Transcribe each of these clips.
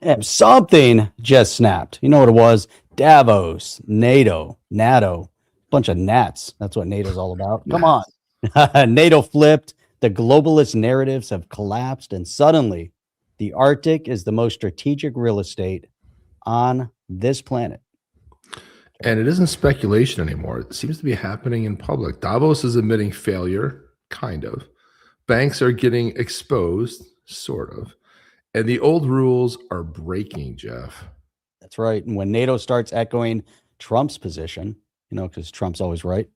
And something just snapped. You know what it was? Davos, NATO, bunch of gnats. That's what NATO's all about. Come on. NATO flipped. The globalist narratives have collapsed, and suddenly the Arctic is the most strategic real estate on this planet. And it isn't speculation anymore. It seems to be happening in public. Davos is admitting failure, kind of. Banks are getting exposed, sort of. And the old rules are breaking, Jeff. That's right. And when NATO starts echoing Trump's position, you know, because Trump's always right,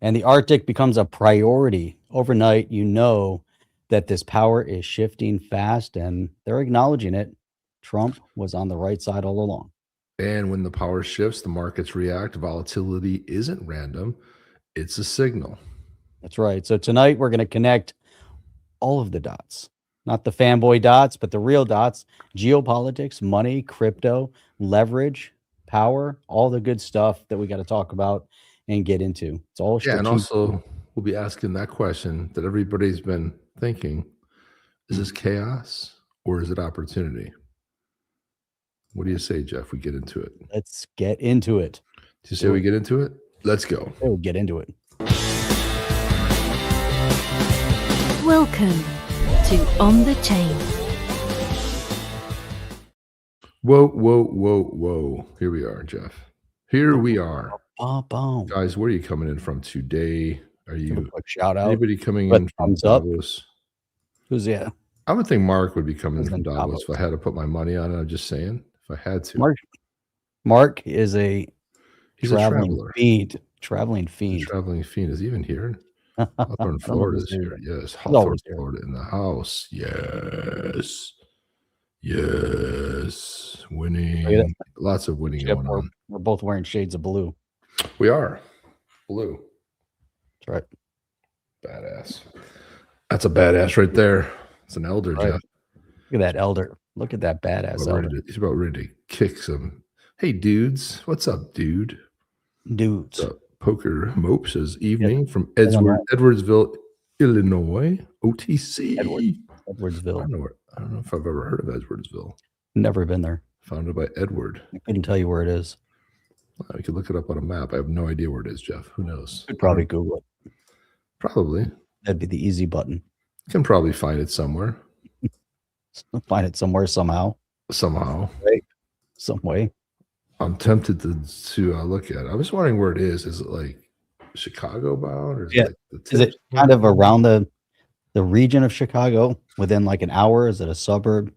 and the Arctic becomes a priority overnight, you know that this power is shifting fast, and they're acknowledging it. Trump was on the right side all along. And when the power shifts, the markets react. Volatility isn't random. It's a signal. That's right. So tonight we're going to connect all of the dots, not the fanboy dots, but the real dots: geopolitics, money, crypto, leverage, power, all the good stuff that we got to talk about and get into. It's all strategic. And also we'll be asking that question that everybody's been thinking: is this chaos or is it opportunity? What do you say, Jeff? We get into it. Let's get into it. Do you say we get into it? Let's go. We'll get into it. Welcome to On the Chain. Whoa. Here we are, Jeff. Here we are. Boom. Guys, where are you coming in from today? Are you a quick shout out? Anybody coming in from Davos? Who's that? I would think Mark would be coming in from Davos if I had to put my money on it. I'm just saying, if I had to. Mark is he's traveling a fiend. Traveling fiend. He's a traveling fiend. Is he even here? Hawthorne, Florida is here. Yes. Hawthorne, Florida in the house. Yes. Winning. Lots of winning going on. We're both wearing shades of blue. We are. Blue. That's right. Badass. That's a badass right there. It's an elder, right. Jeff. Look at that elder. Look at that badass elder. He's about ready to kick some. Hey, dudes. What's up, dude? Dudes. What's up? Poker Mope says evening from Edwardsville, Illinois. OTC. Edwardsville. I don't know if I've ever heard of Edwardsville. Never been there. Founded by Edward. I couldn't tell you where it is. We could look it up on a map. I have no idea where it is, Jeff. Who knows? Could probably Google it. Probably. That'd be the easy button. You can probably find it somewhere. Find it somewhere somehow. Right. Some way. I'm tempted to look at it. I was wondering where it is. Is it like Chicago bound? Or is it kind of around the region of Chicago, within like an hour? Is it a suburb?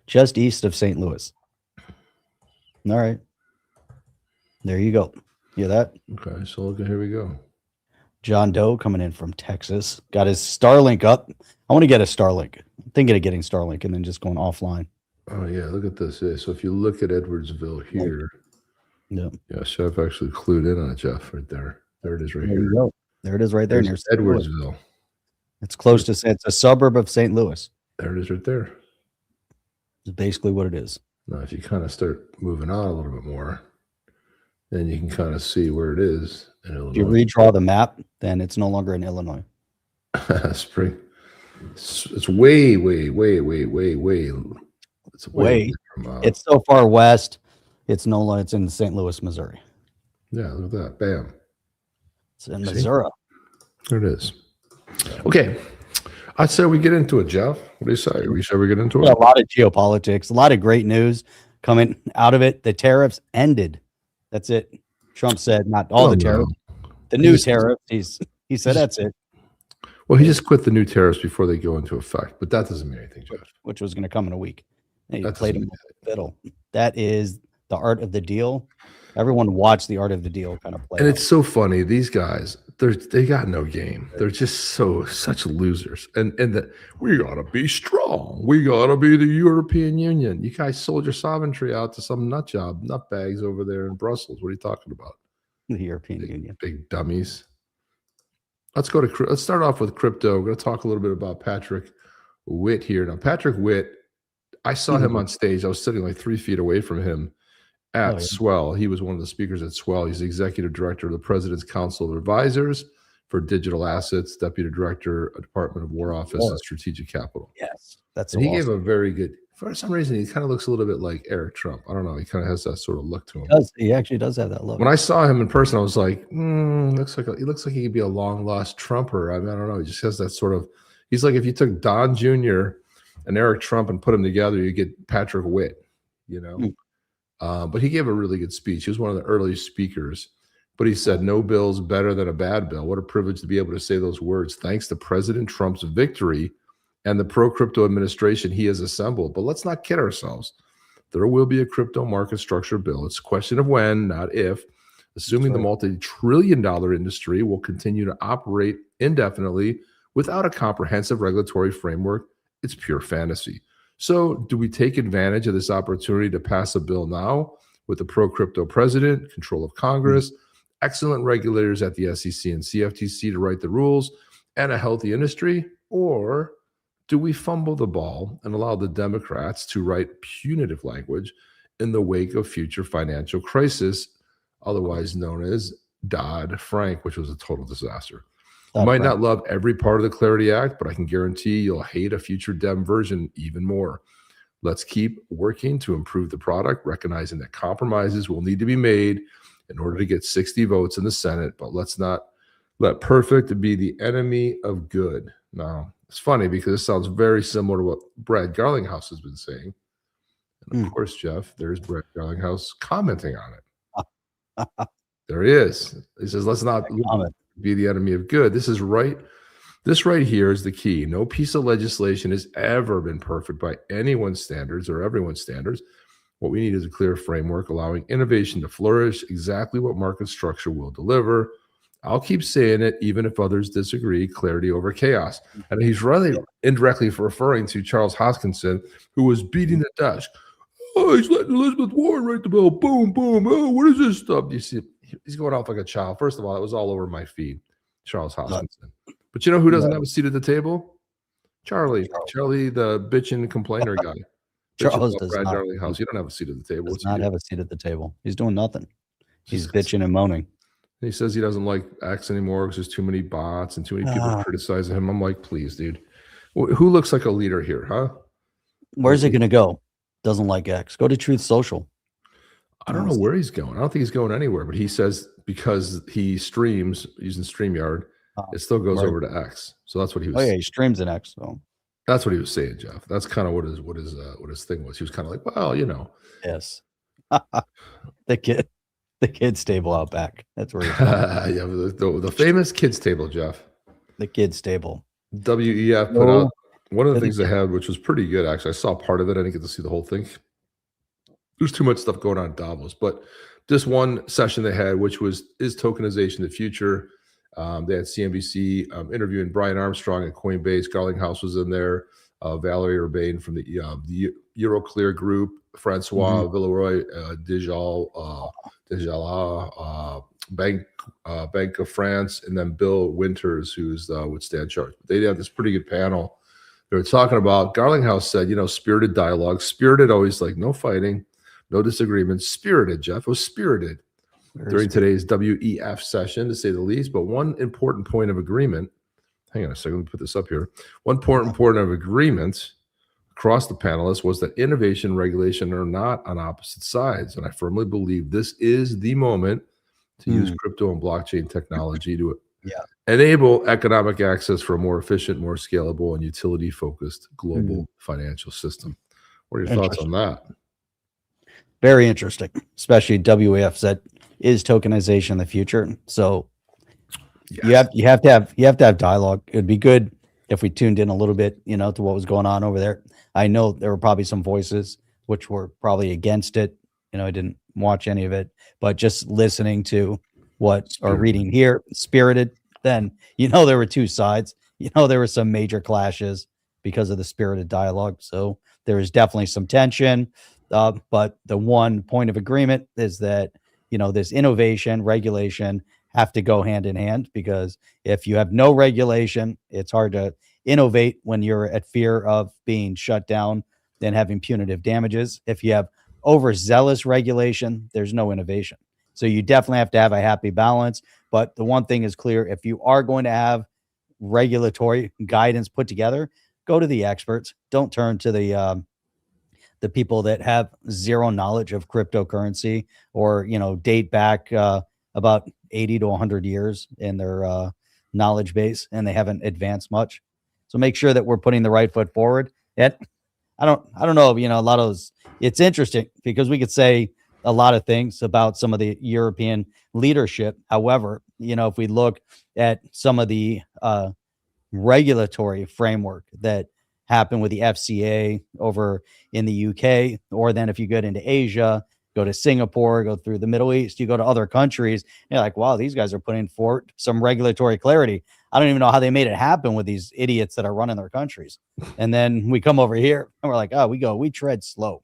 Just east of St. Louis. All right. There you go. Hear that? Okay, so here we go. John Doe coming in from Texas. Got his Starlink up. I want to get a Starlink. I'm thinking of getting Starlink and then just going offline. Oh, yeah. Look at this. Yeah, so if you look at Edwardsville here. Yeah, so I've actually clued in on it, Jeff, right there. There it is right here. There it is right there near Edwardsville. It's close to, it's a suburb of St. Louis. There it is right there. It's basically what it is. Now, if you kind of start moving on a little bit more, then you can kind of see where it is in Illinois. If you redraw the map, then it's no longer in Illinois. Spring. It's way. It's way. It's so far west. It's no longer. It's in St. Louis, Missouri. Yeah, look at that. Bam. It's in Missouri. There it is. Okay. I say we get into it, Jeff. What do you say? We say we get into it? A lot of geopolitics, a lot of great news coming out of it. The tariffs ended. That's it. Trump said not all the tariffs. The new tariffs. He said that's it. Well, he just quit the new tariffs before they go into effect, but that doesn't mean anything, Jeff. Which was going to come in a week. And he played him fiddle. That is the art of the deal. Everyone watched the art of the deal kind of play. And it's so funny. These guys, they got no game. They're just such losers. And that we gotta be strong. We gotta be the European Union. You guys sold your sovereignty out to some nutbags over there in Brussels. What are you talking about? The European Union. Big dummies. Let's start off with crypto. We're gonna talk a little bit about Patrick Witt here. Now, Patrick Witt, I saw him on stage. I was sitting like 3 feet away from him at Swell. He was one of the speakers at Swell. He's the executive director of the President's Council of Advisors for Digital Assets, deputy director of Department of War Office and Strategic Capital. Yes, that's he gave a very good For some reason, he kind of looks a little bit like Eric Trump. I don't know. He kind of has that sort of look to him. He actually does have that look. When I saw him in person, I was like, he looks like he could be a long lost Trumper. I mean, I don't know. He just has that sort of. He's like if you took Don Jr. and Eric Trump and put them together, you get Patrick Witt. You know, but he gave a really good speech. He was one of the early speakers. But he said, "No bill's better than a bad bill." What a privilege to be able to say those words. Thanks to President Trump's victory and the pro-crypto administration he has assembled. But let's not kid ourselves. There will be a crypto market structure bill. It's a question of when, not if. Assuming the multi-trillion-dollar industry will continue to operate indefinitely without a comprehensive regulatory framework, it's pure fantasy. So do we take advantage of this opportunity to pass a bill now with the pro-crypto president, control of Congress, excellent regulators at the SEC and CFTC to write the rules, and a healthy industry? Or do we fumble the ball and allow the Democrats to write punitive language in the wake of future financial crisis, otherwise known as Dodd-Frank, which was a total disaster? You might not love every part of the Clarity Act, but I can guarantee you'll hate a future Dem version even more. Let's keep working to improve the product, recognizing that compromises will need to be made in order to get 60 votes in the Senate, but let's not let perfect be the enemy of good. Now, it's funny because it sounds very similar to what Brad Garlinghouse has been saying. And of course, Jeff, there's Brad Garlinghouse commenting on it. There he is. He says, let's not be the enemy of good. This is right. This right here is the key. No piece of legislation has ever been perfect by anyone's standards or everyone's standards. What we need is a clear framework allowing innovation to flourish, exactly what market structure will deliver. I'll keep saying it, even if others disagree, clarity over chaos. And he's really indirectly referring to Charles Hoskinson, who was beating the desk. Oh, he's letting Elizabeth Warren write the bill. Boom, boom. Oh, what is this stuff? You see, he's going off like a child. First of all, it was all over my feed, Charles Hoskinson. But you know who doesn't have a seat at the table? Charlie, the bitching complainer guy. Charles does Brad not. Garlinghouse. You don't have a seat at the table. Does not have a seat at the table. He's doing nothing. He's bitching and moaning. He says he doesn't like X anymore because there's too many bots and too many people criticizing him. I'm like, please, dude. Who looks like a leader here, huh? Where's it going to go? Doesn't like X. Go to Truth Social. I don't know where he's going. I don't think he's going anywhere, but he says because he streams using StreamYard, it still goes over to X. So that's what he was. Oh yeah, he streams in X. So that's what he was saying, Jeff. That's kind of what his thing was. He was kind of like, well, you know. Yes. The kids table out back. That's where he's yeah, the famous kids table, Jeff. The kids table. WEF put out one of the things they had, which was pretty good, actually. I saw part of it. I didn't get to see the whole thing. There's too much stuff going on at Davos. But this one session they had, which was, is tokenization the future? They had CNBC interviewing Brian Armstrong at Coinbase. Garlinghouse was in there. Valerie Urbane from the Euroclear Group. Francois Villeroy, Desjala, Bank of France, and then Bill Winters, who's with Stan Chart. They had this pretty good panel. They were talking about, Garlinghouse said, spirited dialogue. Spirited, always like no fighting, no disagreement. Spirited, Jeff. It was spirited during today's WEF session, to say the least. But one important point of agreement, hang on a second, let me put this up here. One important point of agreement across the panelists was that innovation and regulation are not on opposite sides. And I firmly believe this is the moment to use crypto and blockchain technology to enable economic access for a more efficient, more scalable, and utility-focused global financial system. What are your thoughts on that? Very interesting, especially WEF said is tokenization in the future. So you have to have dialogue. It'd be good if we tuned in a little bit, to what was going on over there. I know there were probably some voices which were probably against it. I didn't watch any of it, but just listening to what or reading here, spirited, then, there were two sides. There were some major clashes because of the spirited dialogue. So there is definitely some tension. But the one point of agreement is that, this innovation, regulation have to go hand in hand, because if you have no regulation, it's hard to innovate when you're at fear of being shut down and having punitive damages. If you have overzealous regulation, there's no innovation. So you definitely have to have a happy balance. But the one thing is clear: if you are going to have regulatory guidance put together, go to the experts. Don't turn to the the people that have zero knowledge of cryptocurrency or, date back about 80 to 100 years in their knowledge base, and they haven't advanced much. So make sure that we're putting the right foot forward. And I don't know, a lot of those, it's interesting because we could say a lot of things about some of the European leadership. However, if we look at some of the regulatory framework that happened with the FCA over in the UK, or then if you get into Asia, go to Singapore, go through the Middle East, you go to other countries, you're like, wow, these guys are putting forth some regulatory clarity. I don't even know how they made it happen with these idiots that are running their countries. And then we come over here and we're like, we tread slow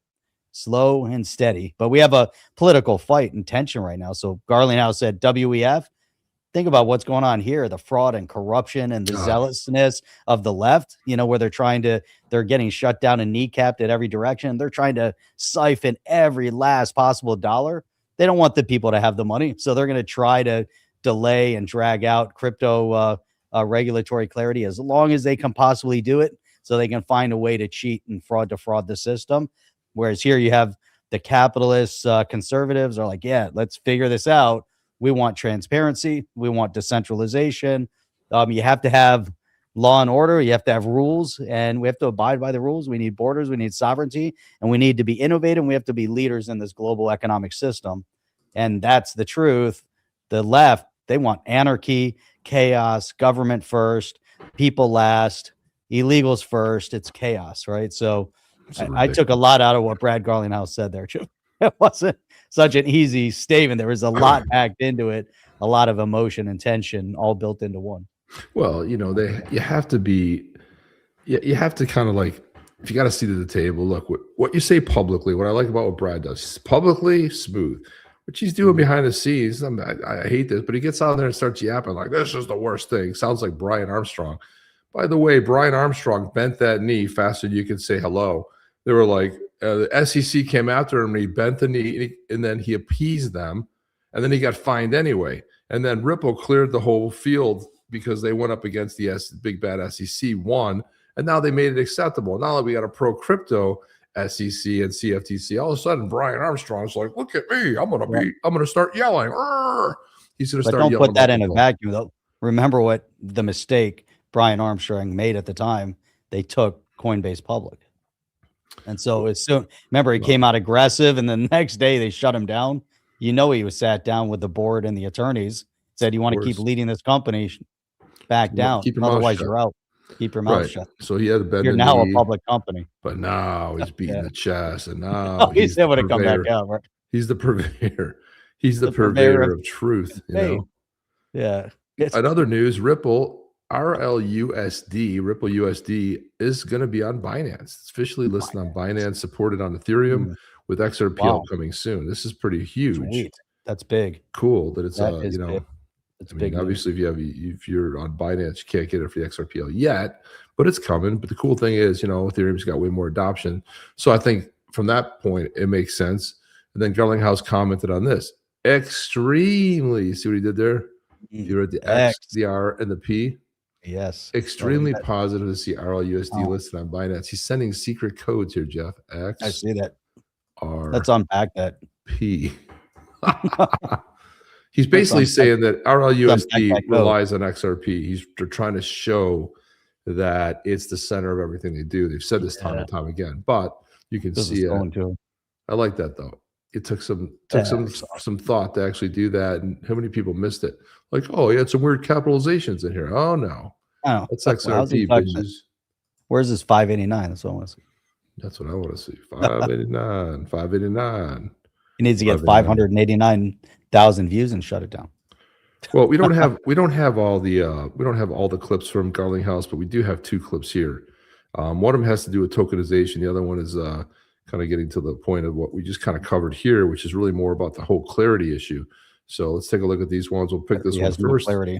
and steady, but we have a political fight and tension right now. So Garlinghouse said WEF. Think about what's going on here, the fraud and corruption and the zealousness of the left, where they're getting shut down and kneecapped at every direction. They're trying to siphon every last possible dollar. They don't want the people to have the money. So they're going to try to delay and drag out crypto regulatory clarity as long as they can possibly do it, so they can find a way to cheat and defraud the system. Whereas here you have the capitalists, conservatives are like, yeah, let's figure this out. We want transparency. We want decentralization. You have to have law and order. You have to have rules, and we have to abide by the rules. We need borders. We need sovereignty, and we need to be innovative. We have to be leaders in this global economic system. And that's the truth. The left, they want anarchy, chaos, government first, people last, illegals first. It's chaos, right? So I took a lot out of what Brad Garlinghouse said there, too. It wasn't such an easy statement. There was a lot packed into it, a lot of emotion and tension all built into one. Well, you have to kind of like, if you got a seat at the table, look, what you say publicly, what I like about what Brad does, publicly smooth. What she's doing behind the scenes, I hate this, but he gets out there and starts yapping like, this is the worst thing. Sounds like Brian Armstrong. By the way, Brian Armstrong bent that knee faster than you could say hello. They were like, the SEC came after him and he bent the knee and then he appeased them, and then he got fined anyway. And then Ripple cleared the whole field because they went up against the big bad SEC, won, and now they made it acceptable. Now that we got a pro crypto SEC and CFTC, all of a sudden Brian Armstrong's like, look at me, I'm gonna start yelling. Arr! He's gonna start yelling. Don't put that in a vacuum though. Remember what the mistake Brian Armstrong made at the time. They took Coinbase public. And so as soon, remember, he came out aggressive, and the next day they shut him down. He was sat down with the board and the attorneys, said, you want to keep leading this company, back down. Otherwise, you're out. Keep your mouth shut. So he had to bend. You're now a public company. But now he's beating the chest, and now he's able to come back out. Right? He's the purveyor. He's the purveyor of truth. Yeah. In other news, Ripple. Ripple USD is going to be on Binance. It's officially listed on Binance, supported on Ethereum with XRP coming soon. This is pretty huge. Sweet. That's big. Cool that it's big. It's big. Obviously, if you're on Binance, you can't get it for the XRP yet, but it's coming. But the cool thing is, Ethereum's got way more adoption. So I think from that point, it makes sense. And then Garlinghouse commented on this. Extremely, see what he did there? You're at the X, the R, and the P. Yes. Extremely positive to see RLUSD listed on Binance. He's sending secret codes here, Jeff. X. I see that. R. Let's unpack that. P. He's basically saying that RLUSD relies on XRP. They're trying to show that it's the center of everything they do. They've said this time and time again, but you can see it. I like that though. It took some thought to actually do that, and how many people missed it? Like, oh, he had some weird capitalizations in here. Oh no, that's XRP, bitches. Where's this 589? That's what I want to see. That's what I want to see. 589, 589. He needs to get 589,000 views and shut it down. Well, we don't have all the clips from Garlinghouse, but we do have two clips here. One of them has to do with tokenization. The other one is kind of getting to the point of what we just kind of covered here, which is really more about the whole clarity issue. So let's take a look at these ones. We'll pick this one first. Clarity.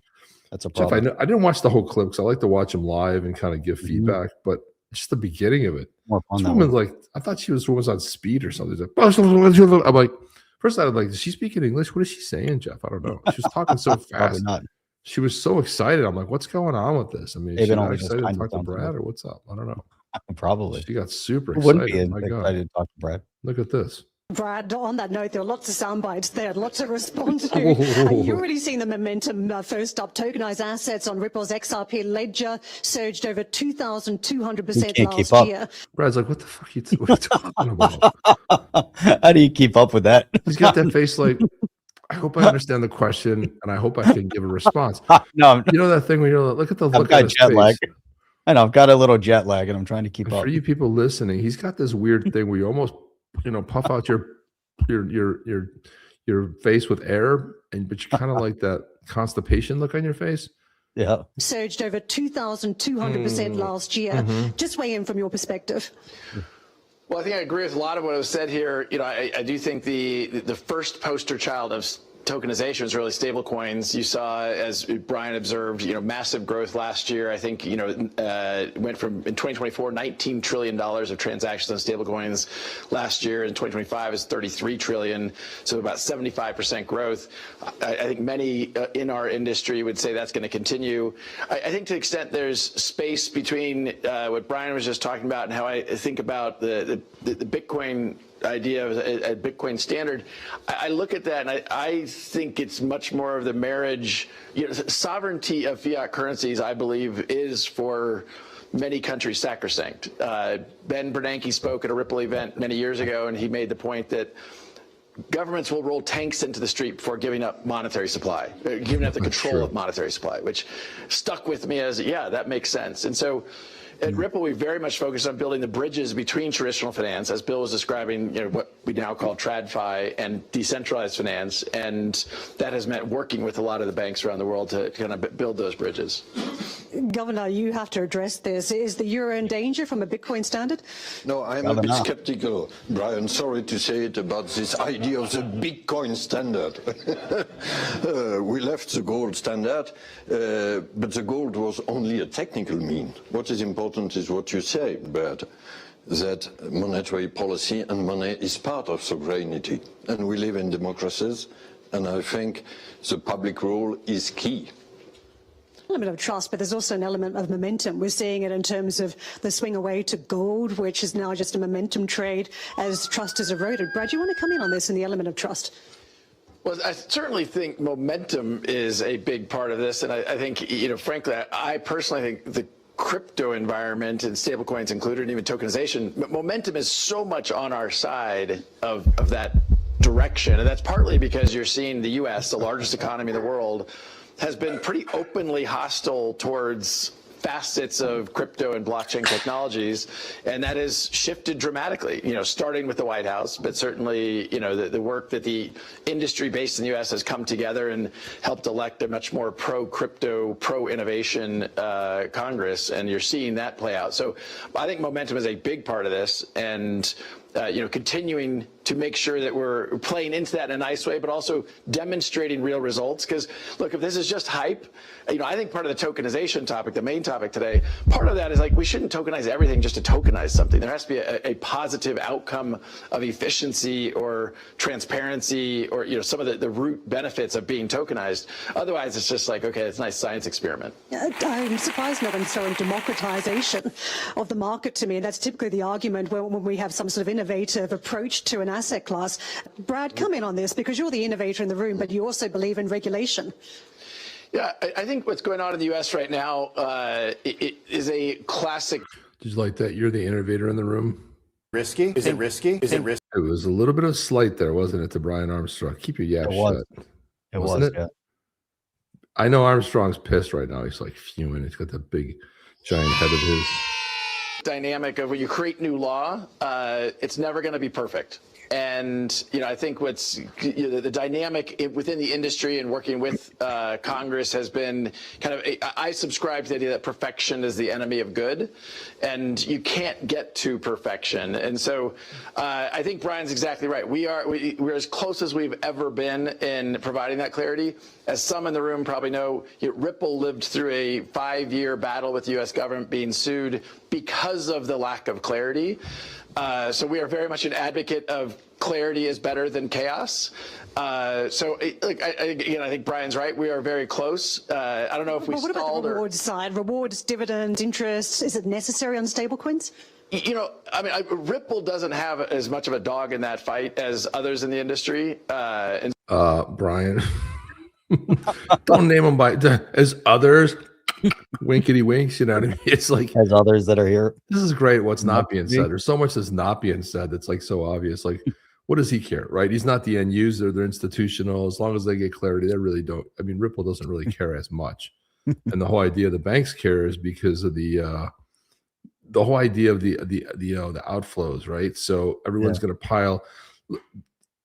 That's a problem. Jeff, I didn't watch the whole clip because I like to watch them live and kind of give feedback, but just the beginning of it. This woman, like, I thought she was on speed or something. I'm like, first I was like, does she speak in English? What is she saying, Jeff? I don't know. She was talking so fast. She was so excited. I'm like, what's going on with this? I mean, she's not excited to talk to Brad or what's up? I don't know. Probably. She got super Who wouldn't be excited. My God. excited to talk to Brad? Look at this. Brad, on that note, there are lots of sound bites there, lots to respond to. You're already seeing the momentum. First up, tokenized assets on Ripple's XRP ledger surged over 2,200% last year. Brad's like, what the fuck are you talking about? How do you keep up with that? He's got that face like, I hope I understand the question, and I hope I can give a response. No, you know that thing where you're like, look at the look got at his jet face. lag. I know I've got a little jet lag, and I'm trying to keep up. For you people listening, he's got this weird thing where you almost, puff out your face with air, but you kind of like that constipation look on your face. Yeah. Surged over 2,200% last year. Just weigh in from your perspective. Well, I think I agree with a lot of what was said here. I do think the first poster child of tokenization is really stable coins. You saw, as Brian observed, massive growth last year. I think, went from, in 2024, $19 trillion of transactions on stable coins. Last year in 2025 is $33 trillion. So about 75% growth. I think many in our industry would say that's going to continue. I think to the extent there's space between what Brian was just talking about and how I think about the Bitcoin idea of a Bitcoin standard, I look at that and I think it's much more of the marriage. Sovereignty of fiat currencies, I believe, is for many countries sacrosanct. Ben Bernanke spoke at a Ripple event many years ago, and he made the point that governments will roll tanks into the street before giving up monetary supply, giving up the control of monetary supply, which stuck with me as, yeah, that makes sense. And so at Ripple, we very much focus on building the bridges between traditional finance, as Bill was describing, what we now call TradFi, and decentralized finance, and that has meant working with a lot of the banks around the world to kind of build those bridges. Governor, you have to address this. Is the euro in danger from a Bitcoin standard? No, I'm a bit skeptical, Brian. Sorry to say it about this idea of the Bitcoin standard. We left the gold standard, but the gold was only a technical mean. What is important is what you say, Brad, that monetary policy and money is part of sovereignty. And we live in democracies, and I think the public role is key. Element of trust, but there's also an element of momentum. We're seeing it in terms of the swing away to gold, which is now just a momentum trade as trust is eroded. Brad, do you want to come in on this and the element of trust? Well, I certainly think momentum is a big part of this, and I think, frankly, I personally think the crypto environment and stablecoins included, and even tokenization, momentum is so much on our side of that direction, and that's partly because you're seeing the U.S., the largest economy in the world, has been pretty openly hostile towards facets of crypto and blockchain technologies, and that has shifted dramatically, starting with the White House, but certainly, the work that the industry based in the U.S. has come together and helped elect a much more pro-crypto, pro-innovation Congress, and you're seeing that play out. So I think momentum is a big part of this, and continuing to make sure that we're playing into that in a nice way, but also demonstrating real results. Because, look, if this is just hype, I think part of the tokenization topic, the main topic today, part of that is we shouldn't tokenize everything just to tokenize something. There has to be a positive outcome of efficiency or transparency or, some of the root benefits of being tokenized. Otherwise, it's just okay, it's a nice science experiment. I'm surprised no one's throwing democratization of the market to me. That's typically the argument when we have some sort of innovative approach to an asset class. Brad, come in on this because you're the innovator in the room, but you also believe in regulation. Yeah, I think what's going on in the U.S. right now it is a classic. Did you like that? You're the innovator in the room. Risky? Is it risky? Is it risky? It was a little bit of slight there, wasn't it, to Brian Armstrong? Keep your yap shut. It was. Yeah. I know Armstrong's pissed right now. He's fuming. He's got that big, giant head of his. Dynamic of when you create new law, it's never going to be perfect. And, I think what's the dynamic within the industry and working with Congress has been kind of, I subscribe to the idea that perfection is the enemy of good, and you can't get to perfection. And so I think Brian's exactly right. We're as close as we've ever been in providing that clarity. As some in the room probably know, Ripple lived through a 5-year battle with the U.S. government, being sued because of the lack of clarity. So we are very much an advocate of clarity is better than chaos. Again, I think Brian's right. We are very close. I don't know if we What about stalled the or. rewards side? Rewards, dividends, interest. Is it necessary on stablecoins? You know, I mean, Ripple doesn't have as much of a dog in that fight as others in the industry. Brian, don't name them by as others. Winkety winks, you know what I mean? It's like As others that are here. this is great. What's not being said? There's so much that's not being said that's like so obvious. Like, what does he care, right? He's not the end user. They're institutional. As long as they get clarity, they really don't. I mean, Ripple doesn't really care as much. And the whole idea of the banks care is because of the whole idea of the outflows, right? So everyone's going to pile.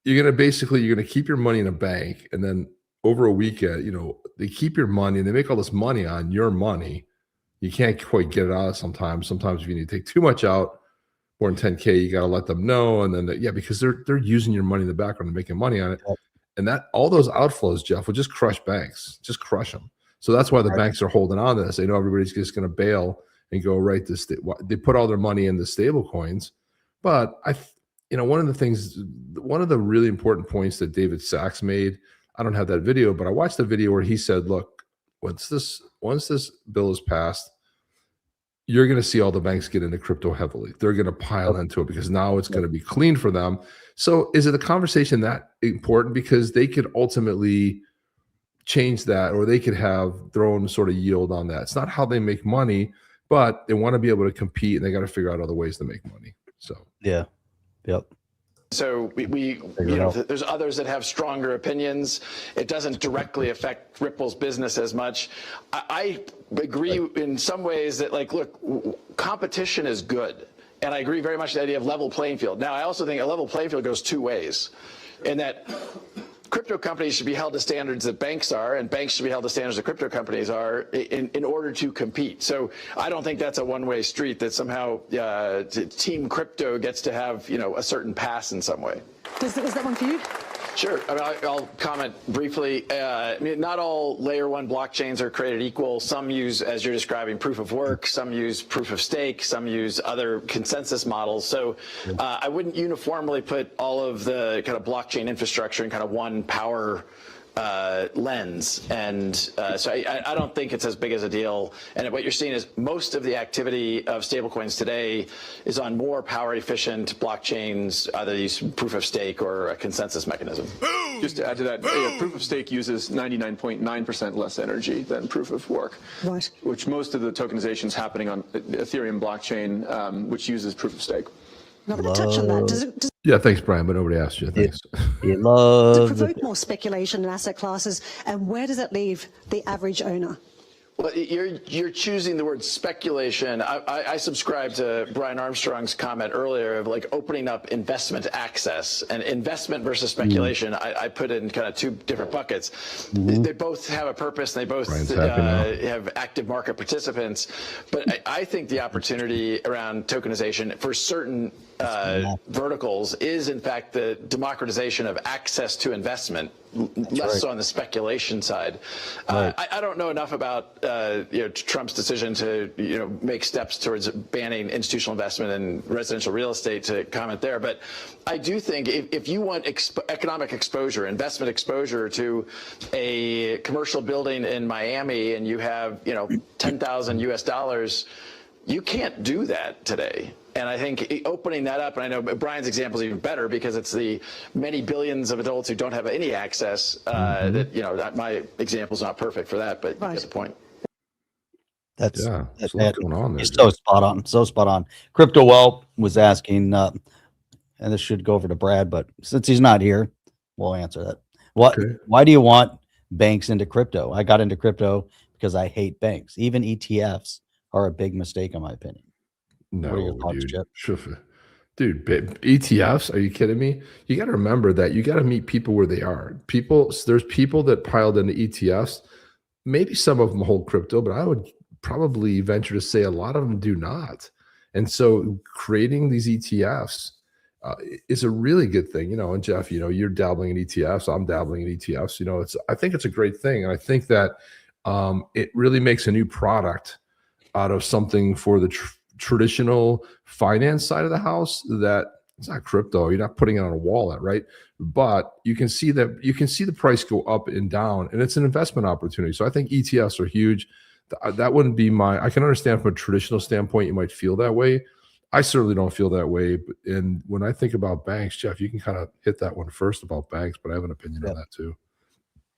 You're going to keep your money in a bank, and then over a weekend, you know, they keep your money and they make all this money on your money. You can't quite get it out sometimes. Sometimes if you need to take too much out, more than 10K, you got to let them know. And then, because they're using your money in the background and making money on it. And that all those outflows, Jeff, will just crush banks, just crush them. So that's why the banks are holding on to this. They know everybody's just going to bail and go right to they put all their money in the stable coins. But one of the really important points that David Sachs made, I don't have that video, but I watched the video where he said, look, once this bill is passed, you're going to see all the banks get into crypto heavily. They're going to pile into it because now it's going to be clean for them. So is it a conversation that important? Because they could ultimately change that, or they could have their own sort of yield on that. It's not how they make money, but they want to be able to compete, and they got to figure out other ways to make money. So yeah, yep. So there's others that have stronger opinions. It doesn't directly affect Ripple's business as much. I agree in some ways that, like, look, competition is good. And I agree very much with the idea of level playing field. Now, I also think a level playing field goes two ways, in that crypto companies should be held to standards that banks are, and banks should be held to standards that crypto companies are in order to compete. So I don't think that's a one-way street, that somehow Team Crypto gets to have, a certain pass in some way. Is that one for you? Sure. I mean, I'll comment briefly. Not all layer one blockchains are created equal. Some use, as you're describing, proof of work. Some use proof of stake. Some use other consensus models. So I wouldn't uniformly put all of the kind of blockchain infrastructure in kind of one power lens. And so I don't think it's as big as a deal. And what you're seeing is most of the activity of stablecoins today is on more power efficient blockchains, either use proof of stake or a consensus mechanism. Just to add to that, proof of stake uses 99.9% less energy than proof of work, Right. which most of the tokenization is happening on Ethereum blockchain, which uses proof of stake. Not going to touch on that. Does yeah, thanks, Brian, but nobody asked you. Thanks. You it love provoke more speculation in asset classes? And where does it leave the average owner? Well, you're choosing the word speculation. I subscribe to Brian Armstrong's comment earlier of, like, opening up investment access, and investment versus speculation. I put in kind of two different buckets. They both have a purpose, and they both have active market participants. But I think the opportunity around tokenization for certain verticals is, in fact, the democratization of access to investment, less so on the speculation side. I don't know enough about Trump's decision to make steps towards banning institutional investment in residential real estate to comment there. But I do think if you want economic exposure, investment exposure to a commercial building in Miami, and you have $10,000 US, you can't do that today. And I think opening that up, and I know Brian's example is even better because it's the many billions of adults who don't have any access. That my example is not perfect for that, but you get the point. That's a lot going on there. He's so spot on. So spot on. Crypto Well was asking, and this should go over to Brad, but since he's not here, we'll answer that. Why do you want banks into crypto? I got into crypto because I hate banks. Even ETFs are a big mistake, in my opinion. No, what are your thoughts, dude, ETFs? Are you kidding me? You got to remember that you got to meet people where they are. There's people that piled into ETFs. Maybe some of them hold crypto, but I would probably venture to say a lot of them do not. And so creating these ETFs is a really good thing, And Jeff, you're dabbling in ETFs. I'm dabbling in ETFs. I think it's a great thing, and I think that it really makes a new product out of something for the traditional finance side of the house, that it's not crypto. You're not putting it on a wallet, right? But you can see the price go up and down, and it's an investment opportunity. So I think ETFs are huge. That wouldn't be I can understand from a traditional standpoint, you might feel that way. I certainly don't feel that way. And when I think about banks, Jeff, you can kind of hit that one first about banks, but I have an opinion on that too.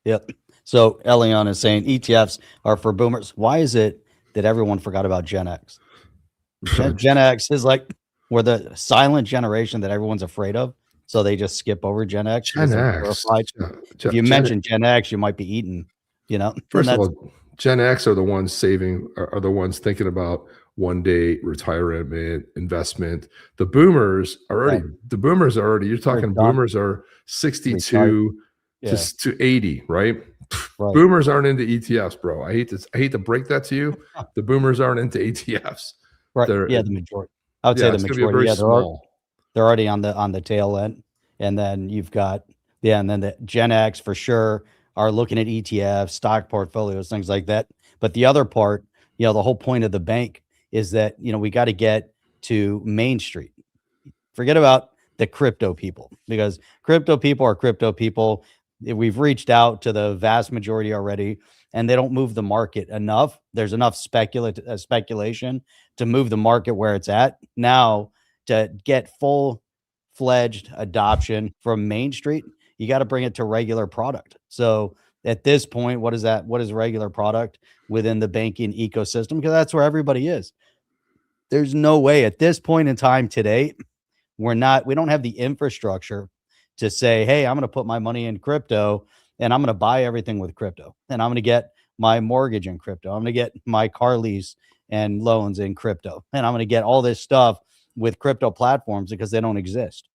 Yep. So Elion is saying ETFs are for boomers. Why is it that everyone forgot about Gen X? Gen X is like, we're the silent generation that everyone's afraid of. So they just skip over Gen X. Gen X. If you mention Gen X, you might be eaten, you know? First of all, Gen X are the ones saving, are the ones thinking about one day retirement, investment. The boomers are already, you're talking boomers are 62 to 80, right? Boomers aren't into ETFs, bro. I hate to break that to you. The boomers aren't into ETFs. Right. The majority. I would say the majority. They're already on the tail end. And then you've got, and then the Gen X for sure are looking at ETFs, stock portfolios, things like that. But the other part, the whole point of the bank is that, we got to get to Main Street. Forget about the crypto people, because crypto people are crypto people. We've reached out to the vast majority already, and they don't move the market enough. There's enough speculation to move the market where it's at. Now, to get full-fledged adoption from Main Street, you got to bring it to regular product. So at this point, what is that? What is regular product within the banking ecosystem? Because that's where everybody is. There's no way at this point in time today, we don't have the infrastructure to say, hey, I'm going to put my money in crypto and I'm going to buy everything with crypto, and I'm going to get my mortgage in crypto. I'm going to get my car lease and loans in crypto, and I'm going to get all this stuff with crypto platforms, because they don't exist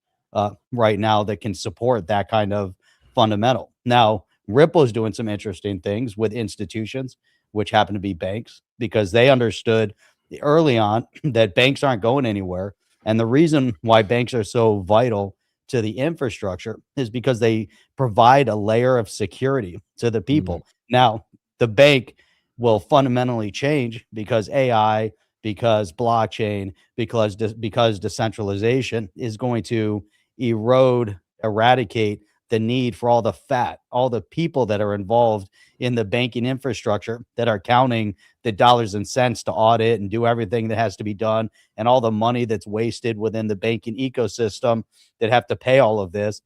right now that can support that kind of fundamental. Now, Ripple is doing some interesting things with institutions, which happen to be banks, because they understood early on that banks aren't going anywhere. And the reason why banks are so vital to the infrastructure is because they provide a layer of security to the people. Now, the bank will fundamentally change because AI, because blockchain, because decentralization is going to eradicate the need for all the people that are involved in the banking infrastructure, that are counting the dollars and cents to audit and do everything that has to be done, and all the money that's wasted within the banking ecosystem that have to pay all of this.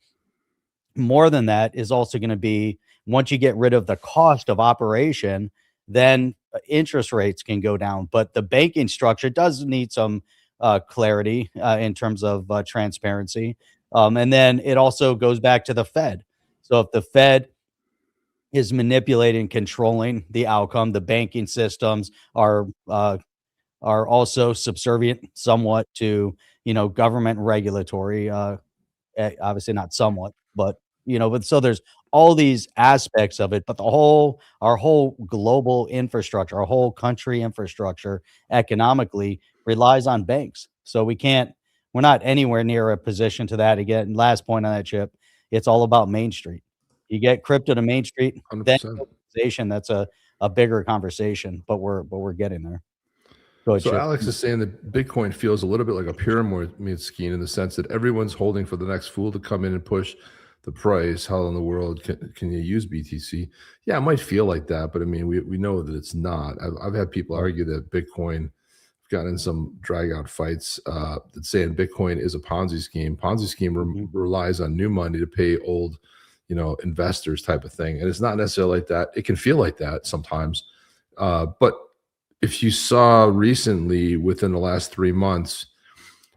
More than that is also going to be, once you get rid of the cost of operation, then interest rates can go down. But the banking structure does need some clarity in terms of transparency. And then it also goes back to the Fed. So if the Fed is manipulating, controlling the outcome, the banking systems are also subservient somewhat to, government regulatory, obviously not somewhat, but, but so there's all these aspects of it, but our whole global infrastructure, our whole country infrastructure economically relies on banks. So we're not anywhere near a position to that. Again, last point on that, Chip, it's all about Main Street. You get crypto to Main Street, 100%. Then tokenization, that's a bigger conversation, but we're getting there. Go ahead, so Chip. Alex is saying that Bitcoin feels a little bit like a pyramid scheme, in the sense that everyone's holding for the next fool to come in and push the price. How in the world can you use BTC? Yeah, it might feel like that, but I mean, we know that it's not. I've had people argue that Bitcoin, gotten in some drag out fights that saying Bitcoin is a Ponzi scheme. Ponzi scheme relies on new money to pay old, investors type of thing. And it's not necessarily like that. It can feel like that sometimes. But if you saw recently, within the last 3 months,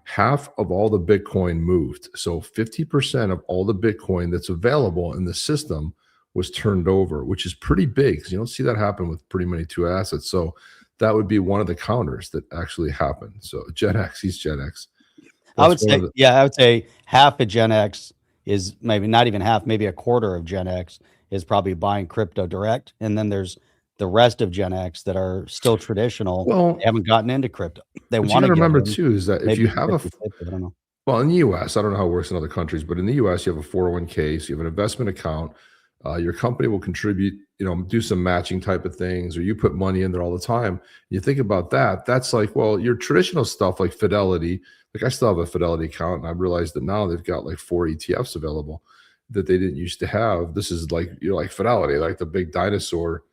half of all the Bitcoin moved. So 50% of all the Bitcoin that's available in the system was turned over, which is pretty big, because you don't see that happen with pretty many two assets. So that would be one of the counters that actually happened. So Gen X, he's Gen X. I would say half of Gen X is, maybe not even half, maybe a quarter of Gen X is probably buying crypto direct. And then there's the rest of Gen X that are still traditional. Well, they haven't gotten into crypto. They want to remember too, is that if you have I don't know. Well, in the US, I don't know how it works in other countries, but in the US, you have a 401k, so you have an investment account. Your company will contribute, do some matching type of things, or you put money in there all the time. You think about that. That's like, well, your traditional stuff like Fidelity, like I still have a Fidelity account, and I realized that now they've got like 4 ETFs available that they didn't used to have. This is like, like Fidelity, like the big dinosaur.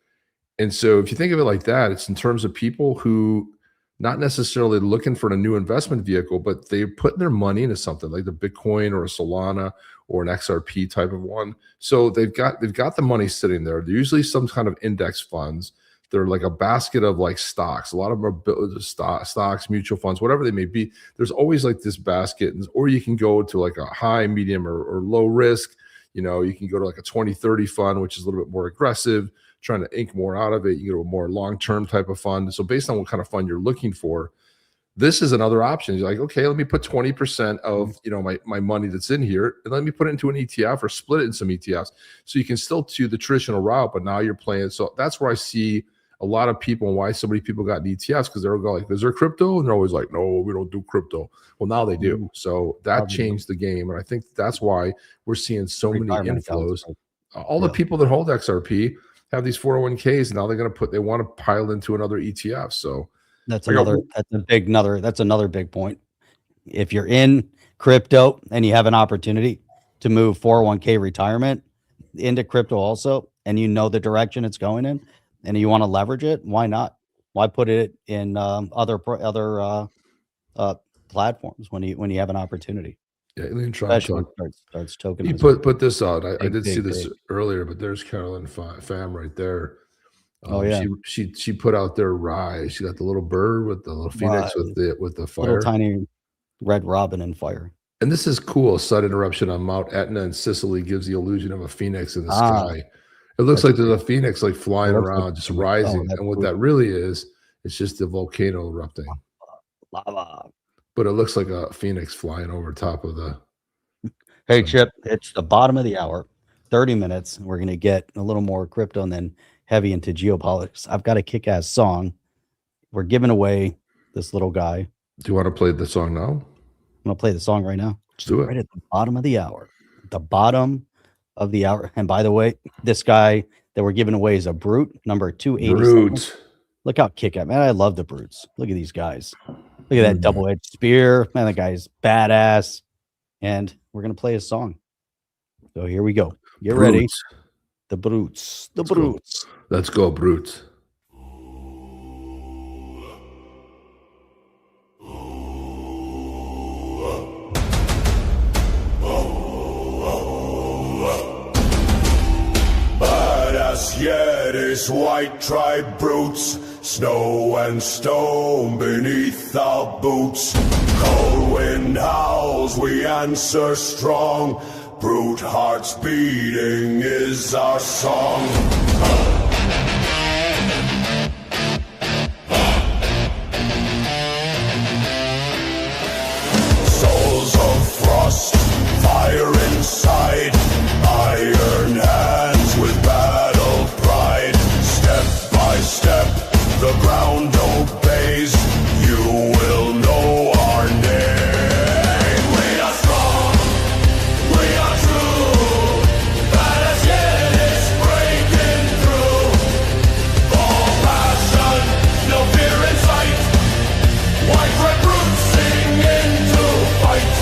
And so if you think of it like that, it's in terms of people who not necessarily looking for a new investment vehicle, but they're putting their money into something like the Bitcoin or a Solana or an XRP type of one. So they've got the money sitting there. They're usually some kind of index funds. They're like a basket of like stocks. A lot of them are stocks, mutual funds, whatever they may be. There's always like this basket, or you can go to like a high, medium, or low risk. You can go to like a 20-30 fund, which is a little bit more aggressive, trying to ink more out of it. You go to a more long-term type of fund. So based on what kind of fund you're looking for, this is another option. You're like, okay, let me put 20% of my money that's in here, and let me put it into an ETF or split it in some ETFs. So you can still do the traditional route, but now you're playing. So that's where I see a lot of people and why so many people got ETFs, because they're going like, is there crypto? And they're always like, no, we don't do crypto. Well, now they do. So that changed the game. And I think that's why we're seeing so many inflows. All the people that hold XRP have these 401ks. Now they want to pile into another ETF. So that's another big point. If you're in crypto and you have an opportunity to move 401k retirement into crypto also, and the direction it's going in, and you want to leverage it, why not? Why put it in other platforms when you have an opportunity? Yeah, Alien starts tokenizing. He put this out. I did see this earlier, but there's Carolyn Pham right there. She put out their rise. She got the little bird with the little phoenix with the fire, little tiny red robin and fire. And this is cool. Sudden eruption on Mount Etna in Sicily gives the illusion of a phoenix in the sky. It looks like there's a phoenix like flying around, just rising. And what that really is, it's just a volcano erupting. Lava. But it looks like a phoenix flying over top of the. Hey, Chip, it's the bottom of the hour, 30 minutes. We're going to get a little more crypto and then heavy into geopolitics. I've got a kick-ass song. We're giving away this little guy. Do you want to play the song now? I'm going to play the song right now. Let's do it. Right at the bottom of the hour. The bottom of the hour. And by the way, this guy that we're giving away is a brute, number 287. Brute. Look how kick-ass. Man, I love the brutes. Look at these guys. Look at that double-edged spear. Man, that guy's badass. And we're going to play a song. So here we go. Get ready. The brutes. The brutes. Let's go, brutes. As yet is white tribe brutes, snow and stone beneath our boots. Cold wind howls, we answer strong. Brute hearts beating is our song. Souls of frost, fire inside, iron hands with battle pride. Step by step, the ground obeys. You will know our name. We are strong, we are true. That as yet is breaking through. All passion, no fear in sight. White red roots sing into fight.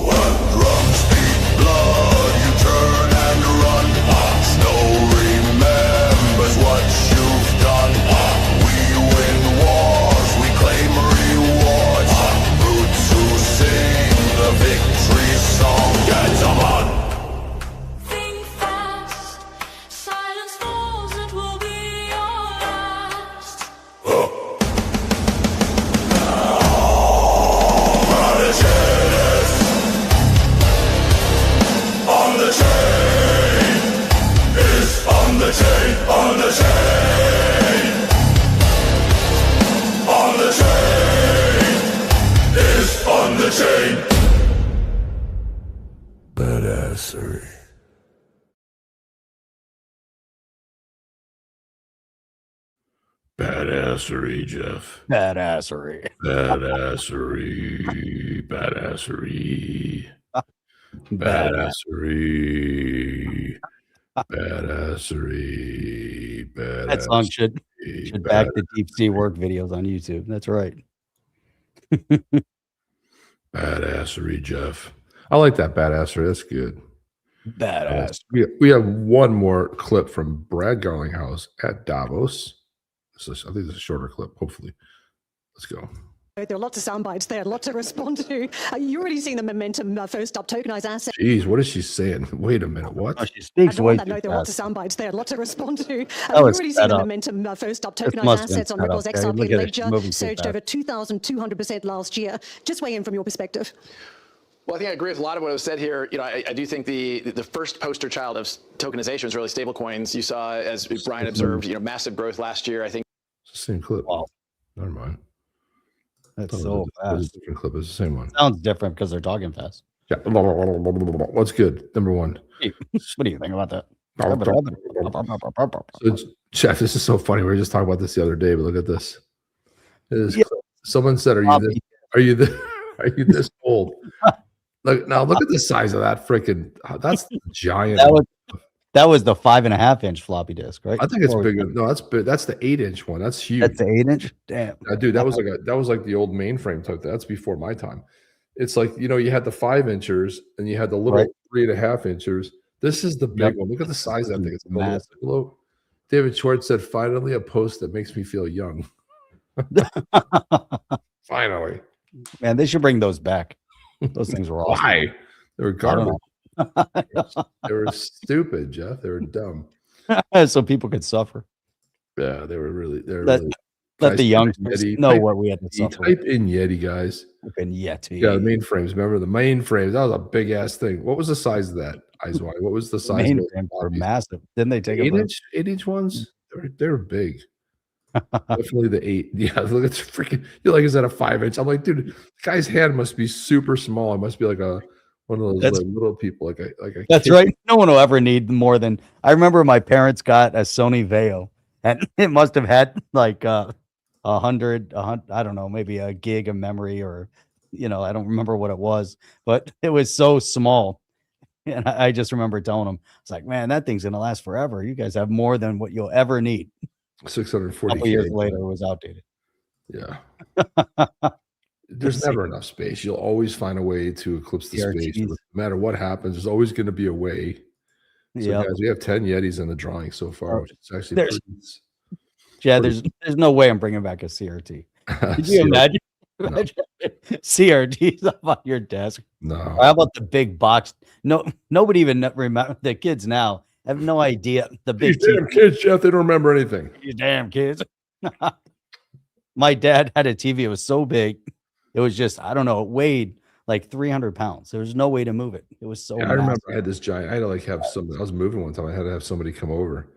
When drums beat blood, you turn and run. Snow remembers what you've done. We win wars, we claim rewards. Brutes who sing the victory song. Get them on! Think fast, silence falls, it will be your last. On the chain is on the chain, on the chain. On the chain is on the chain. Badassery. Badassery, Jeff. Badassery. Badassery. Badassery. Badass. Badassery. Badassery. That song should back the deep sea work videos on YouTube. That's right. Badassery, Jeff. I like that badassery. That's good. Badass. We have one more clip from Brad Garlinghouse at Davos. I think it's a shorter clip, hopefully. Let's go. There are lots of sound bites there, lots to respond to. You're already seeing the momentum. First up, tokenized assets. Jeez, what is she saying? Wait a minute. What? Oh, she speaks way On that too note, there are lots of fast. sound bites there, lots to respond to. You're was already set seeing the up. momentum. First up, This tokenized must have been assets on set up, Ripple's Gary. XRP Look at it. ledger She's moving too surged fast. over 2,200% last year. Just weigh in from your perspective. Well, I think I agree with a lot of what was said here. I do think the first poster child of tokenization is really stablecoins. You saw, as Brian observed, massive growth last year. I think It's the same clip. Wow. Never mind. That's Thought so it was a fast. different clip. It's the same one. Sounds different because they're talking fast. Yeah. What's good? Number one. What do you think about that? So, Jeff, this is so funny. We were just talking about this the other day, but look at this. Someone said, "Are you this old?" Look at the size of that freaking. That's giant. That was the 5.5-inch floppy disk, right? I think it's bigger. No, that's big. That's the 8-inch one. That's huge. That's the 8-inch. Damn, dude, that was like the old mainframe type. That's before my time. It's like you had the 5-inchers and you had the little 3.5-inchers. This is the big one. Look at the size of that thing. It's massive. David Schwartz said, "Finally, a post that makes me feel young." Finally, man, they should bring those back. Those things were awesome. Why? They were garbage. They were stupid, Jeff. They were dumb. So people could suffer. Yeah, they were really. Let the young know what we had to suffer. Type in Yeti, guys. Yeti. Yeah, the mainframes. Remember the mainframes? That was a big ass thing. What was the size of that? Eyes wide. What was the size? Mainframes were massive. Didn't they take 8-inch ones? They were big. Definitely the 8. Yeah, look at the freaking. You're like, is that a 5-inch? I'm like, dude, the guy's hand must be super small. It must be like one of those little people, like a. That's kid. right. No one will ever need more than. I remember my parents got a Sony Vaio, and it must have had like 100. I don't know, maybe a gig of memory, or I don't remember what it was, but it was so small. And I just remember telling them, it's like, man, that thing's gonna last forever. You guys have more than what you'll ever need. 640. A couple years later, it was outdated. Yeah. There's never enough space. You'll always find a way to eclipse the space. No matter what happens, there's always going to be a way. So guys, we have 10 Yetis in the drawing so far, which is actually there's no way I'm bringing back a CRT. Could you imagine? CRT's up on your desk. No. How about the big box? No, nobody even remember. The kids now have no idea. The big damn kids, Jeff, they don't remember anything. You damn kids. My dad had a TV. It was so big. It was just, I don't know, it weighed like 300 pounds. There was no way to move it. It was so I remember I had this giant, I had to have somebody, I was moving one time. I had to have somebody come over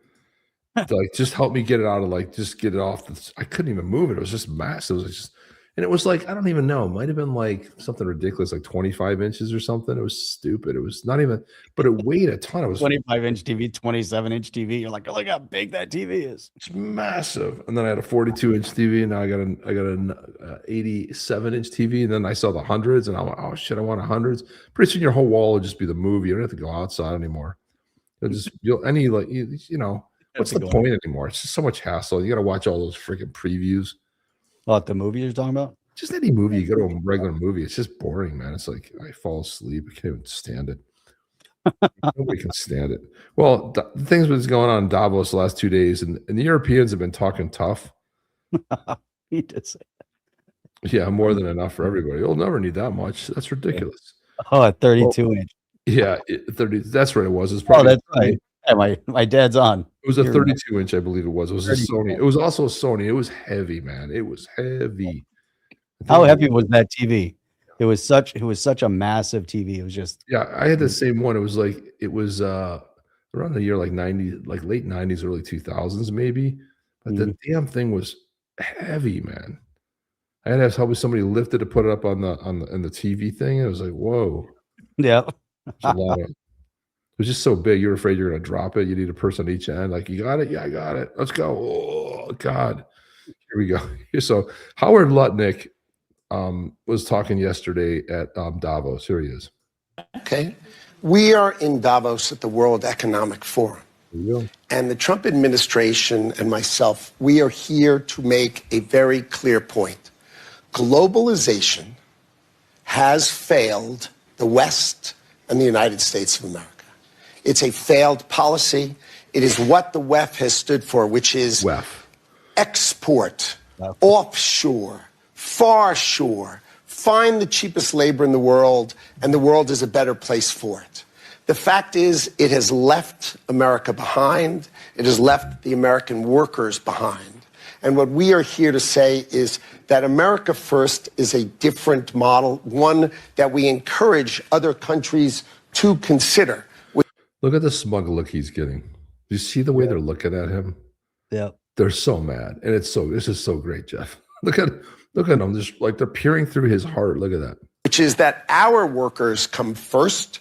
to just help me get it out of just get it off. I couldn't even move it. It was just massive. It was just, and it was like, I don't even know. It might have been like something ridiculous, like 25 inches or something. It was stupid. It was not even, but it weighed a ton. It was 25-inch TV, 27-inch TV. You're like, look how big that TV is. It's massive. And then I had a 42-inch TV, and now I got an 87-inch TV. And then I saw the hundreds, and I'm like, oh shit, I want hundreds. Pretty soon your whole wall will just be the movie. You don't have to go outside anymore. What's the point anymore? It's just so much hassle. You got to watch all those freaking previews. What, the movie you're talking about? Just any movie. You go to a regular movie. It's just boring, man. It's like I fall asleep. I can't even stand it. Nobody can stand it. Well, the things that's going on in Davos the last 2 days, and the Europeans have been talking tough. He did say that. Yeah, more than enough for everybody. You'll never need that much. That's ridiculous. Oh, a 32-inch. Yeah, 30. That's right. It was. It's probably. Oh, that's right. Yeah, my dad's on. It was a 32-inch, I believe it was. It was a Sony. It was also a Sony. It was heavy, man. It was heavy. How heavy was that TV? It was such a massive TV. It was just. Yeah, I had the same one. It was around the year like 90, like late 90s, early 2000s, maybe. But the damn thing was heavy, man. I had to have help somebody lift it to put it up on the TV thing. It was like, whoa. Yeah. It was just so big. You were afraid you're going to drop it. You need a person on each end. Like, you got it? Yeah, I got it. Let's go. Oh, God. Here we go. So Howard Lutnick was talking yesterday at Davos. Here he is. Okay. We are in Davos at the World Economic Forum. And the Trump administration and myself, we are here to make a very clear point. Globalization has failed the West and the United States of America. It's a failed policy. It is what the WEF has stood for, which is export, offshore, far shore, find the cheapest labor in the world, and the world is a better place for it. The fact is, it has left America behind. It has left the American workers behind. And what we are here to say is that America First is a different model, one that we encourage other countries to consider. Look at the smug look he's getting. Do you see the way they're looking at him? Yeah. They're so mad. And this is so great, Jeff. Look at them. Just like they're peering through his heart. Look at that. Which is that our workers come first.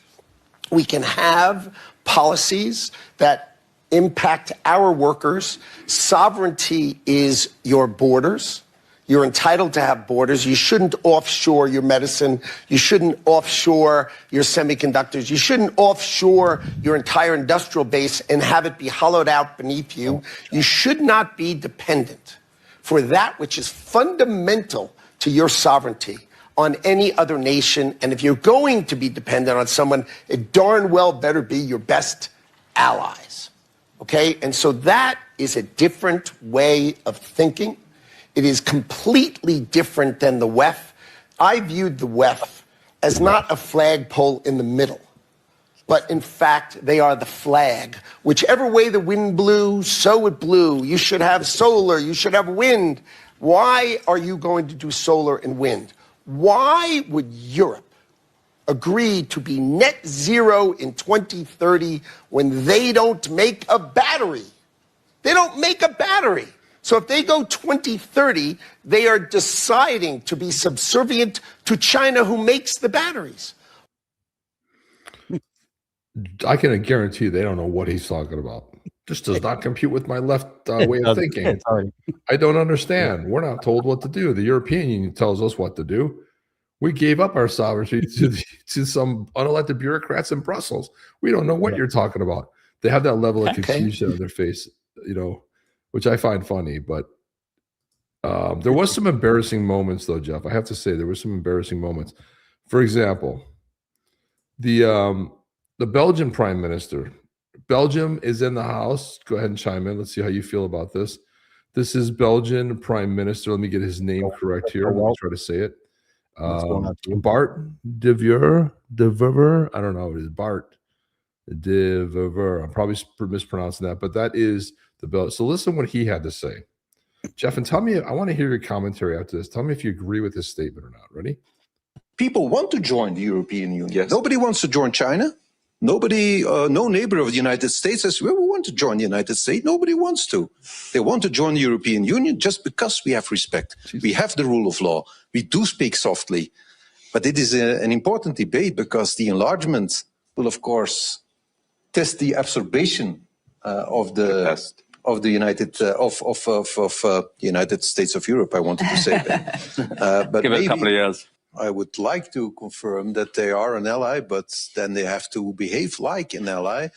We can have policies that impact our workers. Sovereignty is your borders. You're entitled to have borders. You shouldn't offshore your medicine. You shouldn't offshore your semiconductors. You shouldn't offshore your entire industrial base and have it be hollowed out beneath you. You should not be dependent for that which is fundamental to your sovereignty on any other nation. And if you're going to be dependent on someone, it darn well better be your best allies. Okay? And so that is a different way of thinking. It is completely different than the WEF. I viewed the WEF as not a flagpole in the middle, but in fact, they are the flag. Whichever way the wind blew, so it blew. You should have solar, you should have wind. Why are you going to do solar and wind? Why would Europe agree to be net zero in 2030 when they don't make a battery? They don't make a battery. So if they go 2030, they are deciding to be subservient to China, who makes the batteries. I can guarantee they don't know what he's talking about. This does not compute with my left way of thinking. I don't understand. We're not told what to do. The European Union tells us what to do. We gave up our sovereignty to some unelected bureaucrats in Brussels. We don't know what you're talking about. They have that level of confusion on their face, which I find funny. But there was some embarrassing moments, though, Jeff. I have to say there were some embarrassing moments. For example, the Belgian Prime Minister. Belgium is in the house. Go ahead and chime in. Let's see how you feel about this. This is Belgian Prime Minister. Let me get his name correct here. Let me try to say it. Bart de Wever. I don't know what it is. Bart de Wever. I'm probably mispronouncing that, but that is the Belgian. So listen what he had to say. Jeff, and tell me, I want to hear your commentary after this. Tell me if you agree with this statement or not. Ready? People want to join the European Union. Yes. Nobody wants to join China. Nobody, no neighbor of the United States says, well, we want to join the United States. Nobody wants to. They want to join the European Union just because we have respect. We have the rule of law. We do speak softly. But it is an important debate because the enlargement will, of course, test the absorption of the United States of Europe. I wanted to say that. But give it a couple of years. I would like to confirm that they are an ally, but then they have to behave like an ally.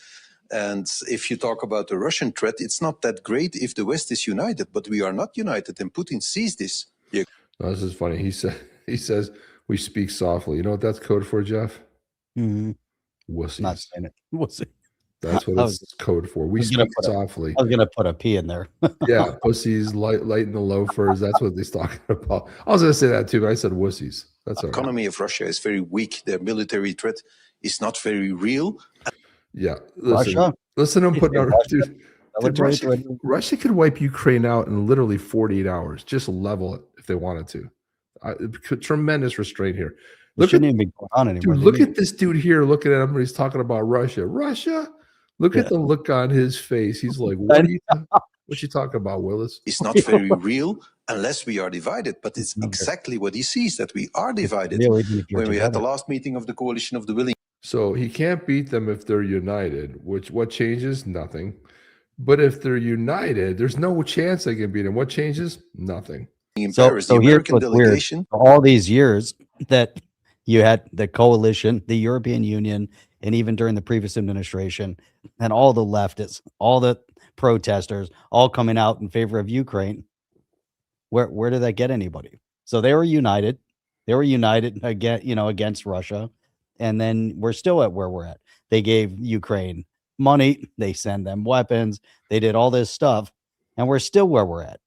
And if you talk about the Russian threat, it's not that great if the West is united, but we are not united, and Putin sees this. No, this is funny. He says we speak softly. You know what that's code for, Jeff? Mm-hmm. Wussies. Not saying it. Wussy. That's what it's code for. We speak softly. I was gonna put a P in there. Yeah, pussies, light in the loafers. That's what he's talking about. I was gonna say that too, but I said wussies. That's the economy of Russia is very weak. Their military threat is not very real. Yeah, listen. I'm putting out. Dude, Russia could wipe Ukraine out in literally 48 hours. Just level it if they wanted to. Tremendous restraint here. Look at even be going on anymore. Dude, look at this dude here looking at him when he's talking about Russia. Russia. Look at the look on his face. He's like, what you talking about, Willis? It's not very real unless we are divided. But it's exactly what he sees, that we are divided. When we had the last meeting of the Coalition of the Willing. So he can't beat them if they're united, what changes? Nothing. But if they're united, there's no chance they can beat them. What changes? Nothing. In So, Paris, so the here's American what's weird. delegation. For all these years that you had the coalition, the European Union, and even during the previous administration, and all the leftists, all the protesters, all coming out in favor of Ukraine, where did that get anybody? So they were united. They were united against Russia, and then we're still at where we're at. They gave Ukraine money, they send them weapons, they did all this stuff, and we're still where we're at.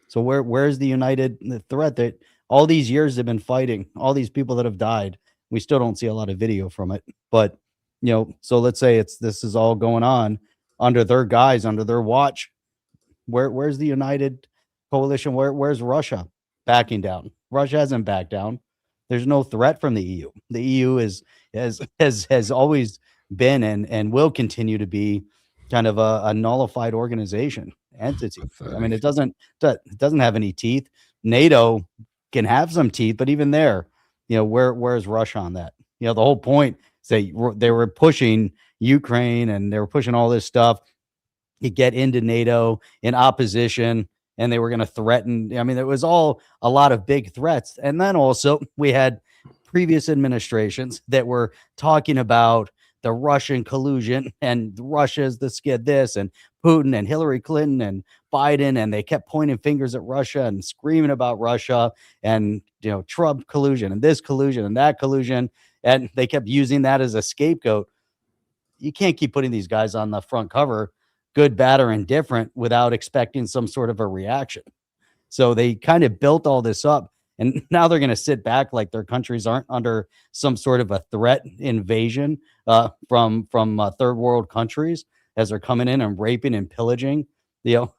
So where's the threat that all these years they've been fighting, all these people that have died? We still don't see a lot of video from it. But so let's say this is all going on under their guise, under their watch. Where's the united coalition? Where's Russia backing down? Russia hasn't backed down. There's no threat from the EU. The EU has always been and will continue to be kind of a nullified organization entity. I mean, it doesn't have any teeth. NATO can have some teeth, but even there, where's Russia on that? The whole point is they were pushing Ukraine and they were pushing all this stuff to get into NATO in opposition, and they were going to threaten. I mean, it was all a lot of big threats. And then also we had previous administrations that were talking about the Russian collusion and Russia's this and Putin and Hillary Clinton and Biden, and they kept pointing fingers at Russia and screaming about Russia and Trump collusion and this collusion and that collusion, and they kept using that as a scapegoat. You can't keep putting these guys on the front cover, good, bad, or indifferent, without expecting some sort of a reaction. So they kind of built all this up, and now they're going to sit back like their countries aren't under some sort of a threat invasion from third world countries as they're coming in and raping and pillaging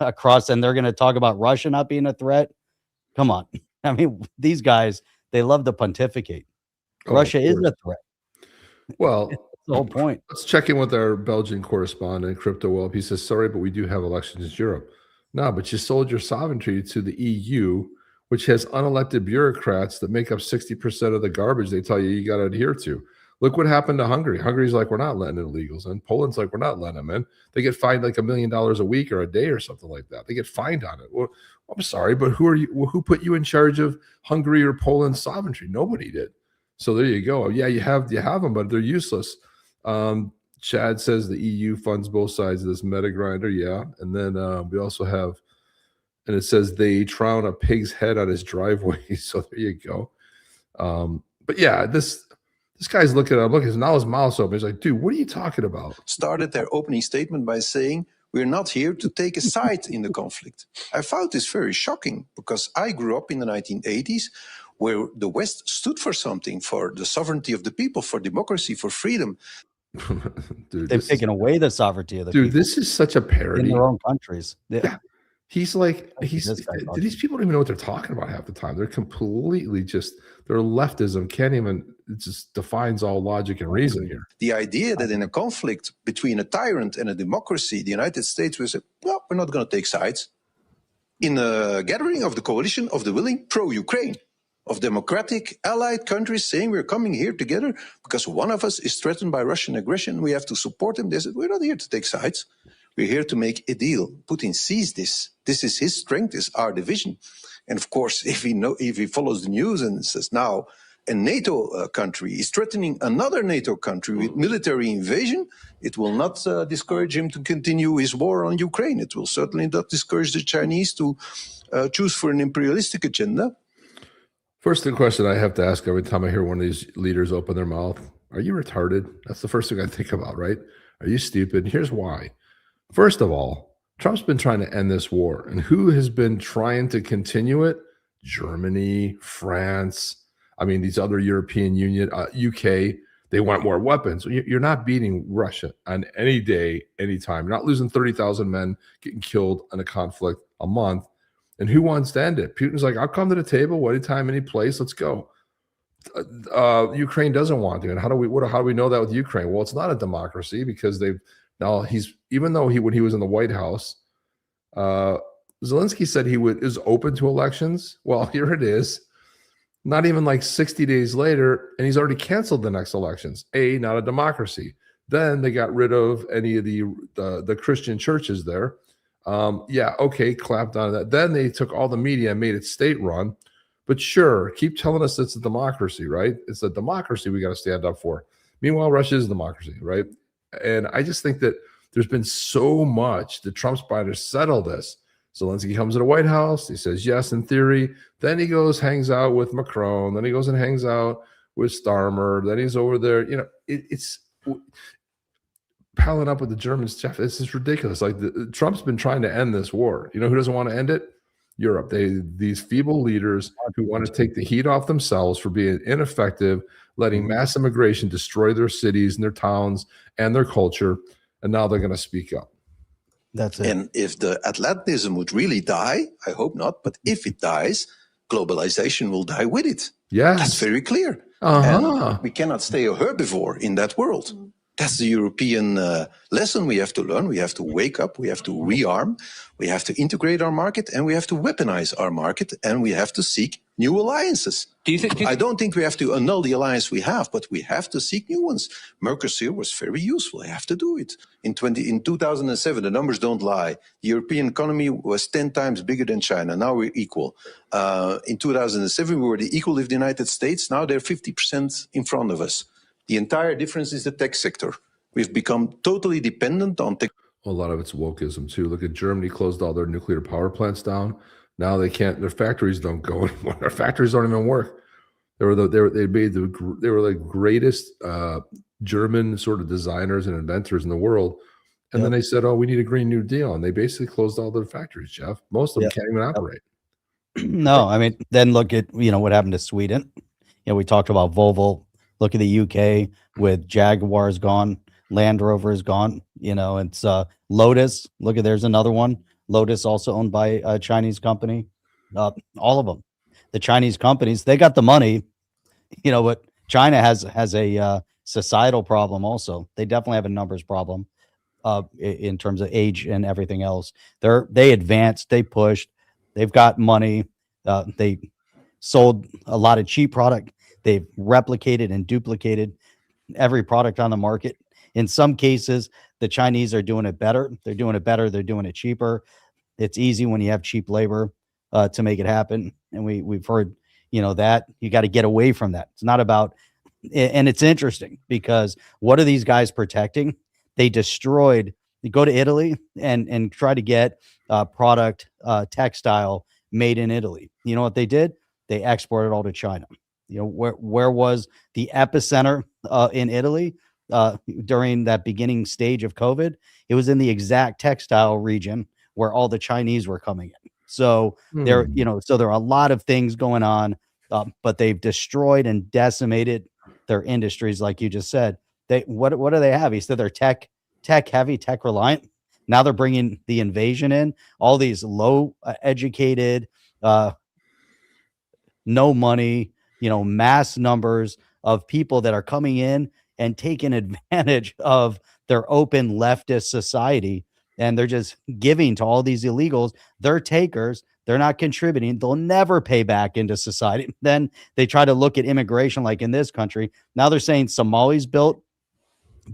across, and they're going to talk about Russia not being a threat. Come on. I mean, these guys, they love to pontificate. Russia is a threat. Well, that's the whole point. Let's check in with our Belgian correspondent, Crypto Welp. He says, sorry, but we do have elections in Europe. No, but you sold your sovereignty to the EU, which has unelected bureaucrats that make up 60% of the garbage they tell you got to adhere to. Look what happened to Hungary. Hungary's like, we're not letting illegals in. Poland's like, we're not letting them in. They get fined like $1 million a week or a day or something like that. They get fined on it. Well, I'm sorry, but who are you? Who put you in charge of Hungary or Poland's sovereignty? Nobody did. So there you go. Yeah, you have them, but they're useless. Chad says the EU funds both sides of this meta grinder. Yeah. And then we also have, and it says they drown a pig's head on his driveway. So there you go. But yeah, this guy's looking at him. Look, now his mouth's open. He's like, dude, what are you talking about? Started their opening statement by saying, we're not here to take a side in the conflict. I found this very shocking because I grew up in the 1980s where the West stood for something, for the sovereignty of the people, for democracy, for freedom. Dude, they've taken away the sovereignty of the people. Dude, this is such a parody. In their own countries. Yeah. These people don't even know what they're talking about half the time. They're completely their leftism it just defines all logic and reason here. The idea that in a conflict between a tyrant and a democracy, the United States will say, well, we're not going to take sides. In a gathering of the coalition of the willing pro-Ukraine, of democratic allied countries saying we're coming here together because one of us is threatened by Russian aggression, we have to support him. They said, we're not here to take sides. We're here to make a deal. Putin sees this. This is his strength, this is our division. And of course, if he follows the news and says now a NATO country is threatening another NATO country with military invasion, it will not discourage him to continue his war on Ukraine. It will certainly not discourage the Chinese to choose for an imperialistic agenda. First, the question I have to ask every time I hear one of these leaders open their mouth, are you retarded? That's the first thing I think about, right? Are you stupid? Here's why. First of all, Trump's been trying to end this war. And who has been trying to continue it? Germany, France, these other European Union, UK, they want more weapons. You're not beating Russia on any day, anytime. You're not losing 30,000 men getting killed in a conflict a month. And who wants to end it? Putin's like, I'll come to the table, anytime, any place, let's go. Ukraine doesn't want to. And how do we know that with Ukraine? Well, it's not a democracy because when he was in the White House, Zelensky said he is open to elections. Well, here it is. Not even like 60 days later, and he's already canceled the next elections. Not a democracy. Then they got rid of any of the Christian churches there. Yeah, okay, clapped on that. Then they took all the media and made it state run. But sure, keep telling us it's a democracy, right? It's a democracy we got to stand up for. Meanwhile, Russia is a democracy, right? And I just think that there's been so much that Trump's trying to settle this. Zelensky comes to the White House. He says yes in theory. Then he goes, hangs out with Macron. Then he goes and hangs out with Starmer. Then he's over there. You know, it's palling up with the Germans. Jeff, this is ridiculous. Like Trump's been trying to end this war. You know who doesn't want to end it? Europe. These feeble leaders who want to take the heat off themselves for being ineffective, letting mass immigration destroy their cities and their towns and their culture. And now they're going to speak up. That's it. And if the Atlantism would really die, I hope not, but if it dies, globalization will die with it. Yes. That's very clear. And we cannot stay a herbivore in that world. That's the European lesson we have to learn. We have to wake up. We have to rearm. We have to integrate our market, and we have to weaponize our market, and we have to seek new alliances. I don't think we have to annul the alliance we have, but we have to seek new ones. Mercosur was very useful. I have to do it. In 2007, the numbers don't lie. The European economy was 10 times bigger than China. Now we're equal. In 2007, we were equal with the United States. Now they're 50% in front of us. The entire difference is the tech sector. We've become totally dependent on tech. A lot of it's wokeism too. Look at Germany closed all their nuclear power plants down. Now they can't. Their factories don't go anymore. Their factories don't even work. They were like greatest German sort of designers and inventors in the world. And then they said, "Oh, we need a Green New Deal," and they basically closed all their factories. Jeff, most of them can't even operate. No, I mean, then look at what happened to Sweden. We talked about Volvo. Look at the UK with Jaguars gone, Land Rover is gone. It's Lotus. Look at there's another one. Lotus also owned by a Chinese company. All of them, the Chinese companies, they got the money. But China has a societal problem also. They definitely have a numbers problem in terms of age and everything else. They advanced, they pushed, they've got money. They sold a lot of cheap product. They've replicated and duplicated every product on the market. In some cases, the Chinese are doing it better. They're doing it better. They're doing it cheaper. It's easy when you have cheap labor to make it happen. And we've heard, that you got to get away from that. It's not about, and it's interesting because what are these guys protecting? They destroyed, you go to Italy and try to get product, textile made in Italy. You know what they did? They exported all to China. Where was the epicenter in Italy during that beginning stage of COVID? It was in the exact textile region where all the Chinese were coming in. So there are a lot of things going on, but they've destroyed and decimated their industries, like you just said. What do they have? He said they're tech heavy, tech reliant. Now they're bringing the invasion in. All these low educated, no money, mass numbers of people that are coming in and taking advantage of their open leftist society. And they're just giving to all these illegals. They're takers. They're not contributing. They'll never pay back into society. Then they try to look at immigration like in this country. Now they're saying Somalis built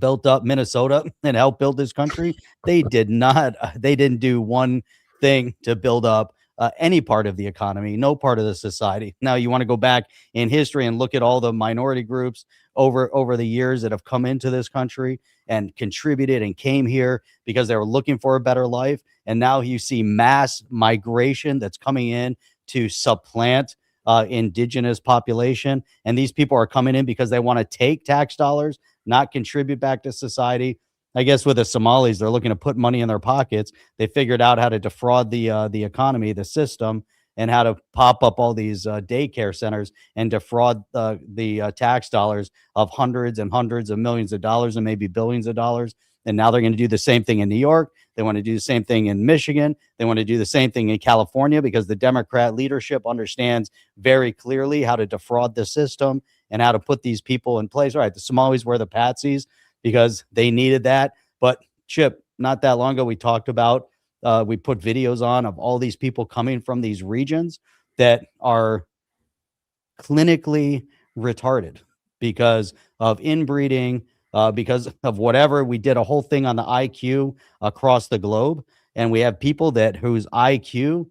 up Minnesota and helped build this country. They did not. They didn't do one thing to build up any part of the economy, no part of the society. Now you want to go back in history and look at all the minority groups over the years that have come into this country and contributed and came here because they were looking for a better life. And now you see mass migration that's coming in to supplant indigenous population. And these people are coming in because they want to take tax dollars, not contribute back to society. I guess with the Somalis, they're looking to put money in their pockets. They figured out how to defraud the economy, the system, and how to pop up all these daycare centers and defraud the tax dollars of hundreds and hundreds of millions of dollars and maybe billions of dollars. And now they're going to do the same thing in New York. They want to do the same thing in Michigan. They want to do the same thing in California because the Democrat leadership understands very clearly how to defraud the system and how to put these people in place. All right, the Somalis were the patsies because they needed that. But Chip, not that long ago, we talked about, we put videos on of all these people coming from these regions that are clinically retarded because of inbreeding, because of whatever. We did a whole thing on the IQ across the globe, and we have people whose IQ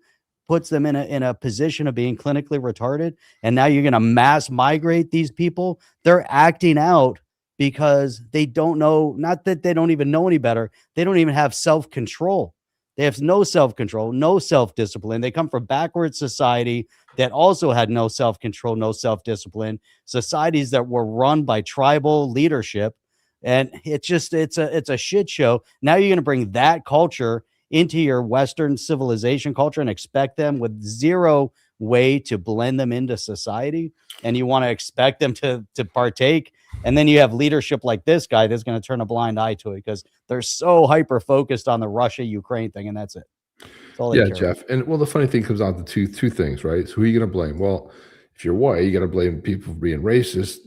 puts them in a position of being clinically retarded, and now you're going to mass migrate these people. They're acting out because they don't know, not that they don't even know any better, they don't even have self-control. They have no self-control, no self-discipline. They come from backward society that also had no self-control, no self-discipline, societies that were run by tribal leadership. And it's a shit show. Now you're going to bring that culture into your Western civilization culture and expect them with zero way to blend them into society. And you want to expect them to partake. And then you have leadership like this guy that's going to turn a blind eye to it because they're so hyper focused on the Russia-Ukraine thing. And that's it. That's all they care Jeff. about. And well, the funny thing comes down to two things, right? So who are you going to blame? Well, if you're white, you got to blame people for being racist.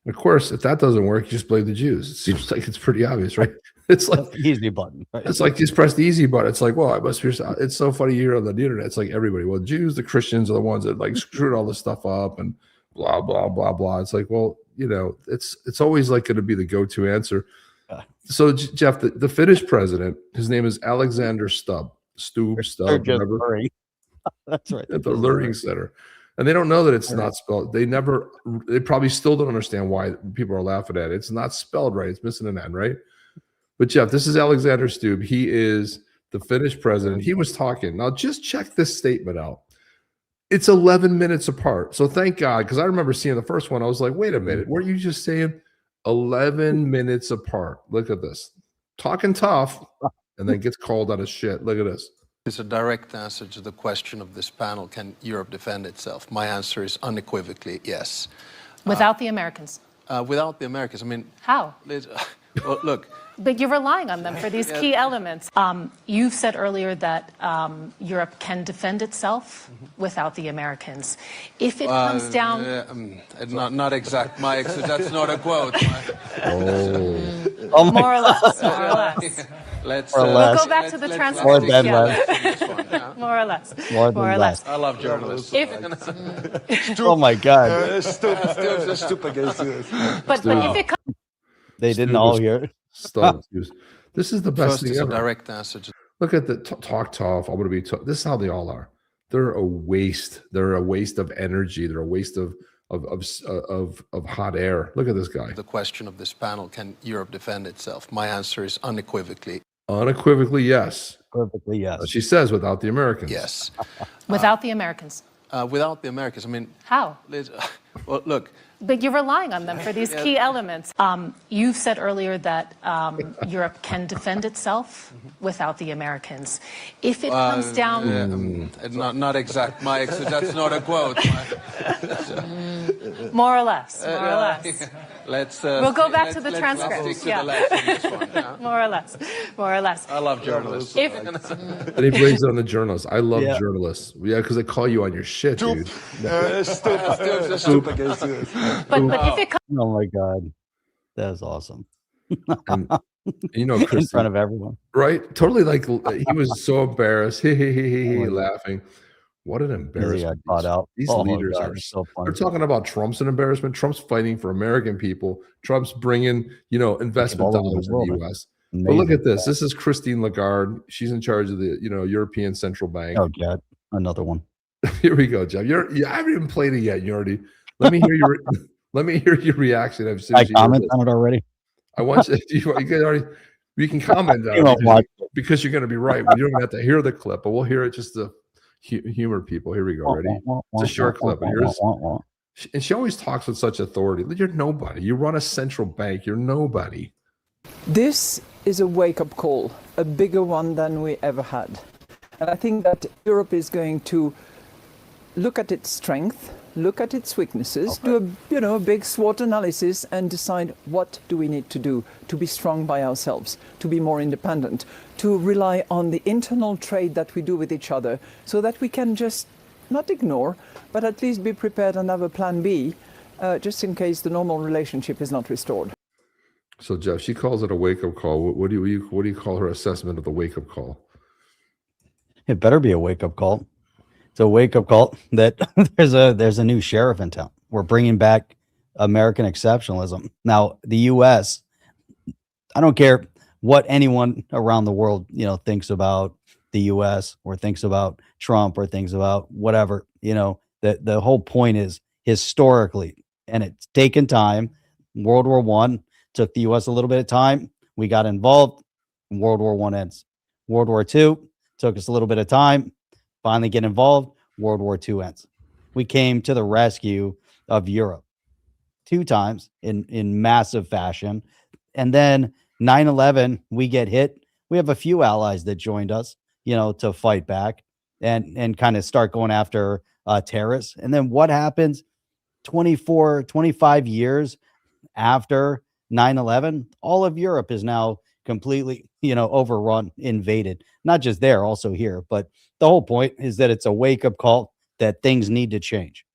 And of course, if that doesn't work, you just blame the Jews. It seems like it's pretty obvious, right? It's like the easy button. Right? It's like just press the easy button. It's like, well, I must be. It's so funny here on the internet. It's like everybody. Well, Jews, the Christians are the ones that like screwed all this stuff up and blah blah blah blah. It's like, well, it's always like going to be the go-to answer. So Jeff, the Finnish president, his name is Alexander Stubb. Whatever. That's right. At the Learning Center. And they don't know that it's not spelled. They probably still don't understand why people are laughing at it. It's not spelled right. It's missing an N, right? But Jeff, this is Alexander Stubb. He is the Finnish president. He was talking. Now, just check this statement out. It's 11 minutes apart. So thank God, because I remember seeing the first one. I was like, wait a minute. Weren't you just saying 11 minutes apart? Look at this. Talking tough and then gets called out of shit. Look at this. It's a direct answer to the question of this panel. Can Europe defend itself? My answer is unequivocally yes. Without the Americans? Without the Americans. I mean, how? Well, look. But you're relying on them for these key elements. You've said earlier that Europe can defend itself without the Americans. If it comes down... not exact, Mike, so that's not a quote. More or less, more or less. We'll go back to the transcript. More or less. More or less. I love journalists. Oh my God. But if it comes... They didn't all hear it. This is the best thing ever. Direct answer. Look at the talk tough. I'm going to be tough. This is how they all are. They're a waste. They're a waste of energy. They're a waste of hot air. Look at this guy. The question of this panel: can Europe defend itself? My answer is unequivocally. Unequivocally, yes. Perfectly, yes. She says without the Americans. Yes. Without the Americans. Without the Americans. I mean, how? Well, look. But you're relying on them for these key elements. You've said earlier that Europe can defend itself without the Americans. If it comes down... not exact, Mike, so that's not a quote. More or less, more or less. We'll go back to the transcript. More or less, more or less. I love journalists. And he blames it on the journalists. I love journalists. Yeah, because they call you on your shit, dude. But if it comes... Oh my God, that was awesome. And, in front of everyone, right? Totally, like he was so embarrassed, laughing. What an embarrassment! Caught out. These leaders are so funny. They're talking about Trump's an embarrassment. Trump's fighting for American people. Trump's bringing investment dollars in the U.S. But look at this. This is Christine Lagarde. She's in charge of the European Central Bank. Oh God, another one. Here we go, Jeff. I haven't even played it yet. You already. Let me hear your. Let me hear your reaction. I comment on it already. I want you. You can comment on it because you're going to be right. You don't have to hear the clip, but we'll hear it just to humor people. Here we go. Ready? It's a short clip. And she always talks with such authority. You're nobody. You run a central bank. You're nobody. This is a wake-up call, a bigger one than we ever had. And I think that Europe is going to look at its strength, look at its weaknesses, do a big SWOT analysis and decide what do we need to do to be strong by ourselves, to be more independent, to rely on the internal trade that we do with each other so that we can just not ignore, but at least be prepared and have a plan B just in case the normal relationship is not restored. So Jeff, she calls it a wake-up call. What do you call her assessment of the wake-up call? It better be a wake-up call. It's a wake-up call that there's a new sheriff in town. We're bringing back American exceptionalism. Now, the U.S., I don't care what anyone around the world, thinks about the US or thinks about Trump or thinks about whatever, the whole point is historically, and it's taken time. World War One took the US a little bit of time. We got involved. World War One ends. World War Two took us a little bit of time. Finally get involved. World War Two ends. We came to the rescue of Europe 2 times in massive fashion. And then 9/11, we get hit. We have a few allies that joined us, to fight back and kind of start going after terrorists. And then what happens 24, 25 years after 9/11? All of Europe is now completely, overrun, invaded. Not just there, also here. But the whole point is that it's a wake-up call that things need to change.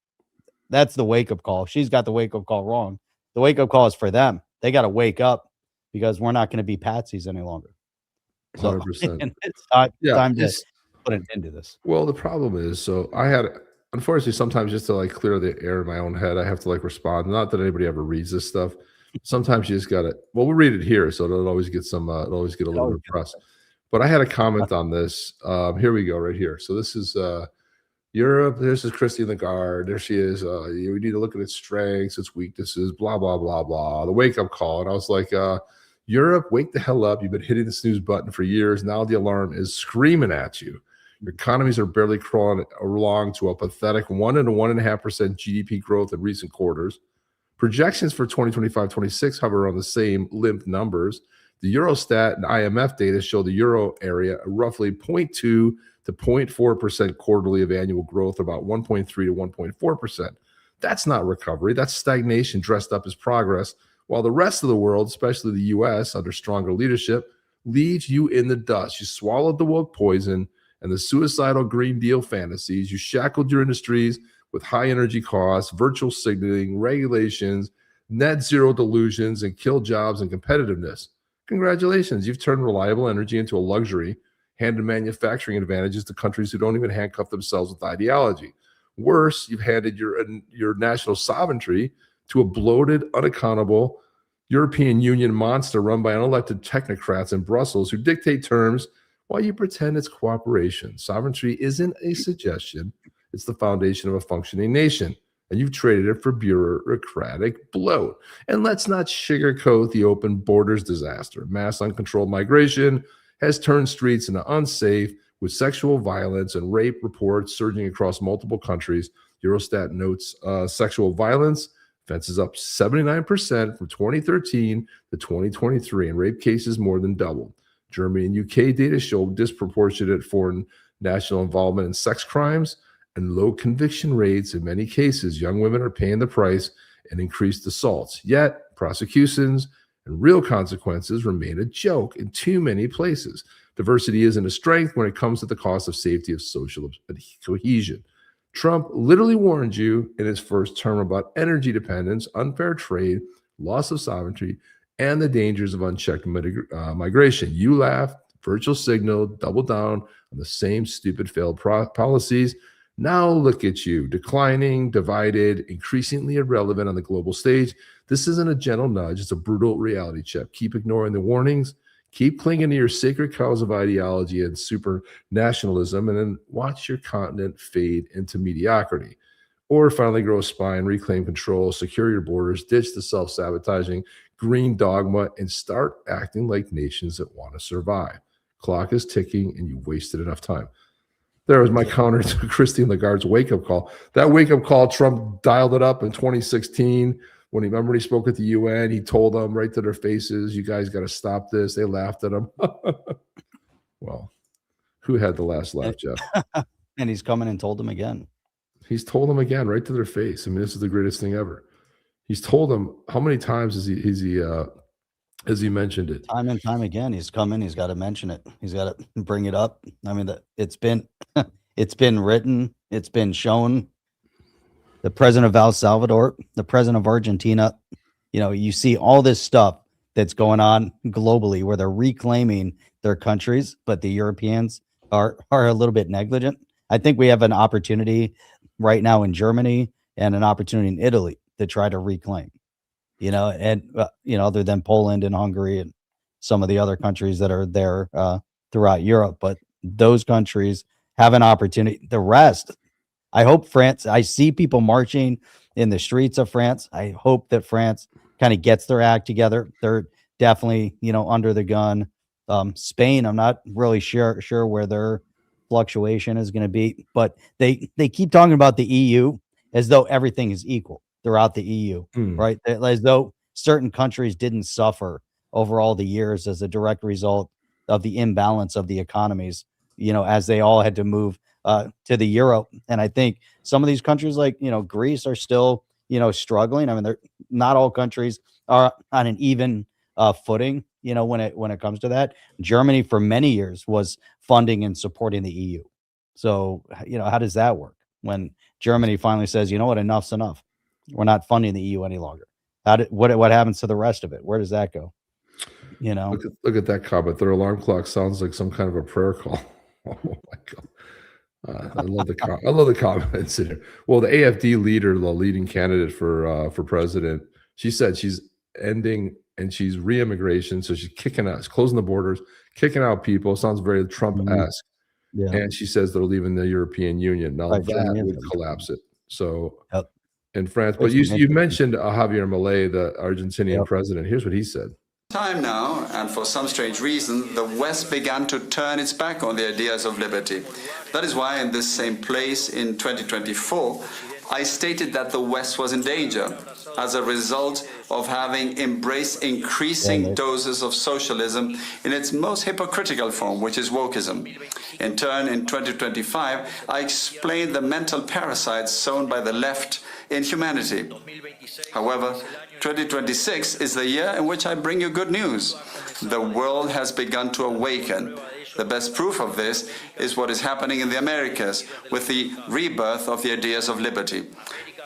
That's the wake-up call. She's got the wake-up call wrong. The wake-up call is for them. They got to wake up because we're not going to be patsies any longer. So 100%. it's time to put an end to this. Well, the problem is, so I had, unfortunately, sometimes just to like clear the air in my own head, I have to like respond. Not that anybody ever reads this stuff. Sometimes you just got to, well, we'll read it here. So it'll always get some, it'll always get a little bit of press. But I had a comment on this. Here we go, right here. So this is Europe. This is Christine Lagarde. There she is. We need to look at its strengths, its weaknesses, blah, blah, blah, blah. The wake-up call. And I was like, Europe, wake the hell up. You've been hitting the snooze button for years. Now the alarm is screaming at you. Your economies are barely crawling along to a pathetic 1 to 1.5% GDP growth in recent quarters. Projections for 2025-26 hover around the same limp numbers. The Eurostat and IMF data show the euro area roughly 0.2 to 0.4% quarterly of annual growth, about 1.3 to 1.4%. That's not recovery. That's stagnation dressed up as progress, while the rest of the world, especially the U.S., under stronger leadership, leaves you in the dust. You swallowed the woke poison and the suicidal Green Deal fantasies. You shackled your industries with high energy costs, virtual signaling, regulations, net zero delusions, and kill jobs and competitiveness. Congratulations, you've turned reliable energy into a luxury, handed manufacturing advantages to countries who don't even handcuff themselves with ideology. Worse, you've handed your national sovereignty to a bloated, unaccountable European Union monster run by unelected technocrats in Brussels who dictate terms while you pretend it's cooperation. Sovereignty isn't a suggestion. It's the foundation of a functioning nation, and you've traded it for bureaucratic bloat. And let's not sugarcoat the open borders disaster. Mass uncontrolled migration has turned streets into unsafe, with sexual violence and rape reports surging across multiple countries. Eurostat notes sexual violence offenses up 79% from 2013 to 2023, and rape cases more than doubled. Germany and UK data show disproportionate foreign national involvement in sex crimes and low conviction rates. In many cases, young women are paying the price in increased assaults. Yet, prosecutions and real consequences remain a joke in too many places. Diversity isn't a strength when it comes to the cost of safety of social cohesion. Trump literally warned you in his first term about energy dependence, unfair trade, loss of sovereignty, and the dangers of unchecked migration. You laughed, virtual signaled, doubled down on the same stupid failed policies. Now look at you, declining, divided, increasingly irrelevant on the global stage. This isn't a gentle nudge, it's a brutal reality check. Keep ignoring the warnings, keep clinging to your sacred cows of ideology and super nationalism, and then watch your continent fade into mediocrity. Or finally grow a spine, reclaim control, secure your borders, ditch the self-sabotaging green dogma, and start acting like nations that want to survive. Clock is ticking and you've wasted enough time. There was my counter to Christine Lagarde's wake-up call. That wake-up call, Trump dialed it up in 2016. When he spoke at the UN, he told them right to their faces, you guys got to stop this. They laughed at him. Well, who had the last laugh, Jeff? And he's coming and told them again. He's told them again right to their face. I mean, this is the greatest thing ever. He's told them, how many times has he mentioned it? Time and time again, he's coming. He's got to mention it. He's got to bring it up. I mean, it's been written. It's been shown. The president of El Salvador, the president of Argentina, you see all this stuff that's going on globally where they're reclaiming their countries, but the Europeans are a little bit negligent. I think we have an opportunity right now in Germany and an opportunity in Italy to try to reclaim, and other than Poland and Hungary and some of the other countries that are there throughout Europe. But those countries have an opportunity. The rest, I hope France, I see people marching in the streets of France. I hope that France kind of gets their act together. They're definitely, under the gun. Spain, I'm not really sure where their fluctuation is going to be, but they keep talking about the EU as though everything is equal throughout the EU, right? As though certain countries didn't suffer over all the years as a direct result of the imbalance of the economies, as they all had to move to the euro. And I think some of these countries like, Greece are still, struggling. I mean, they're not all countries are on an even footing, when it comes to that. Germany for many years was funding and supporting the EU. So, how does that work when Germany finally says, what, enough's enough. We're not funding the EU any longer. What happens to the rest of it? Where does that go? Look at that comment. Their alarm clock sounds like some kind of a prayer call. Oh my God. I love the comments in here. Well, the AfD leader, the leading candidate for president, she said she's ending and she's re-immigration. So she's kicking out, she's closing the borders, kicking out people. Sounds very Trump-esque. Yeah. And she says they're leaving the European Union. Now that would collapse it. So in France, but you mentioned Javier Milei, the Argentinian president. Here's what he said. Time now, and for some strange reason, the West began to turn its back on the ideas of liberty. That is why in this same place in 2024, I stated that the West was in danger as a result of having embraced increasing doses of socialism in its most hypocritical form, which is wokeism. In turn, in 2025, I explained the mental parasites sown by the left in humanity. However, 2026 is the year in which I bring you good news. The world has begun to awaken. The best proof of this is what is happening in the Americas with the rebirth of the ideas of liberty.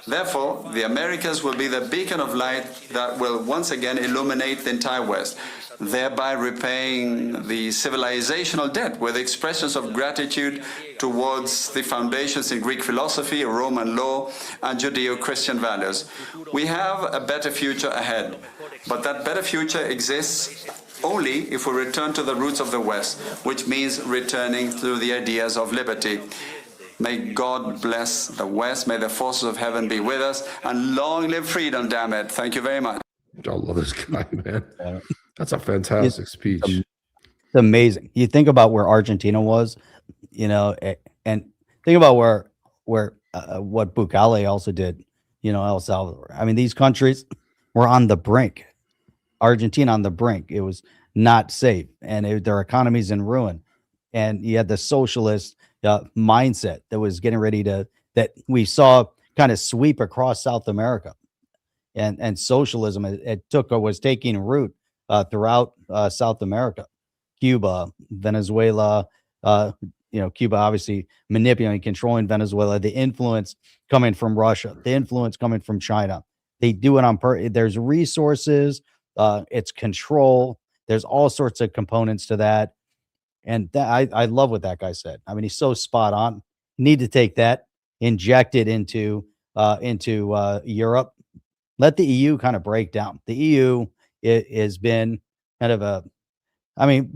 Therefore, the Americas will be the beacon of light that will once again illuminate the entire West, thereby repaying the civilizational debt with expressions of gratitude towards the foundations in Greek philosophy, Roman law, and Judeo-Christian values. We have a better future ahead, but that better future exists only if we return to the roots of the West, which means returning to the ideas of liberty. May God bless the West. May the forces of heaven be with us. And long live freedom, damn it. Thank you very much. I love this guy, man. That's a fantastic speech. It's amazing. You think about where Argentina was, and think about where what Bukele also did, El Salvador. I mean, these countries were on the brink. Argentina on the brink. It was not safe, and their economy's in ruin. And you had the socialist mindset that was getting ready that we saw kind of sweep across South America, and socialism was taking root throughout South America, Cuba, Venezuela. Cuba obviously manipulating, controlling Venezuela. The influence coming from Russia, the influence coming from China. They do it on purpose. There's resources. It's control. There's all sorts of components to that. And I love what that guy said. I mean, he's so spot on. Need to take that, inject it into Europe. Let the EU kind of break down. The EU has been kind of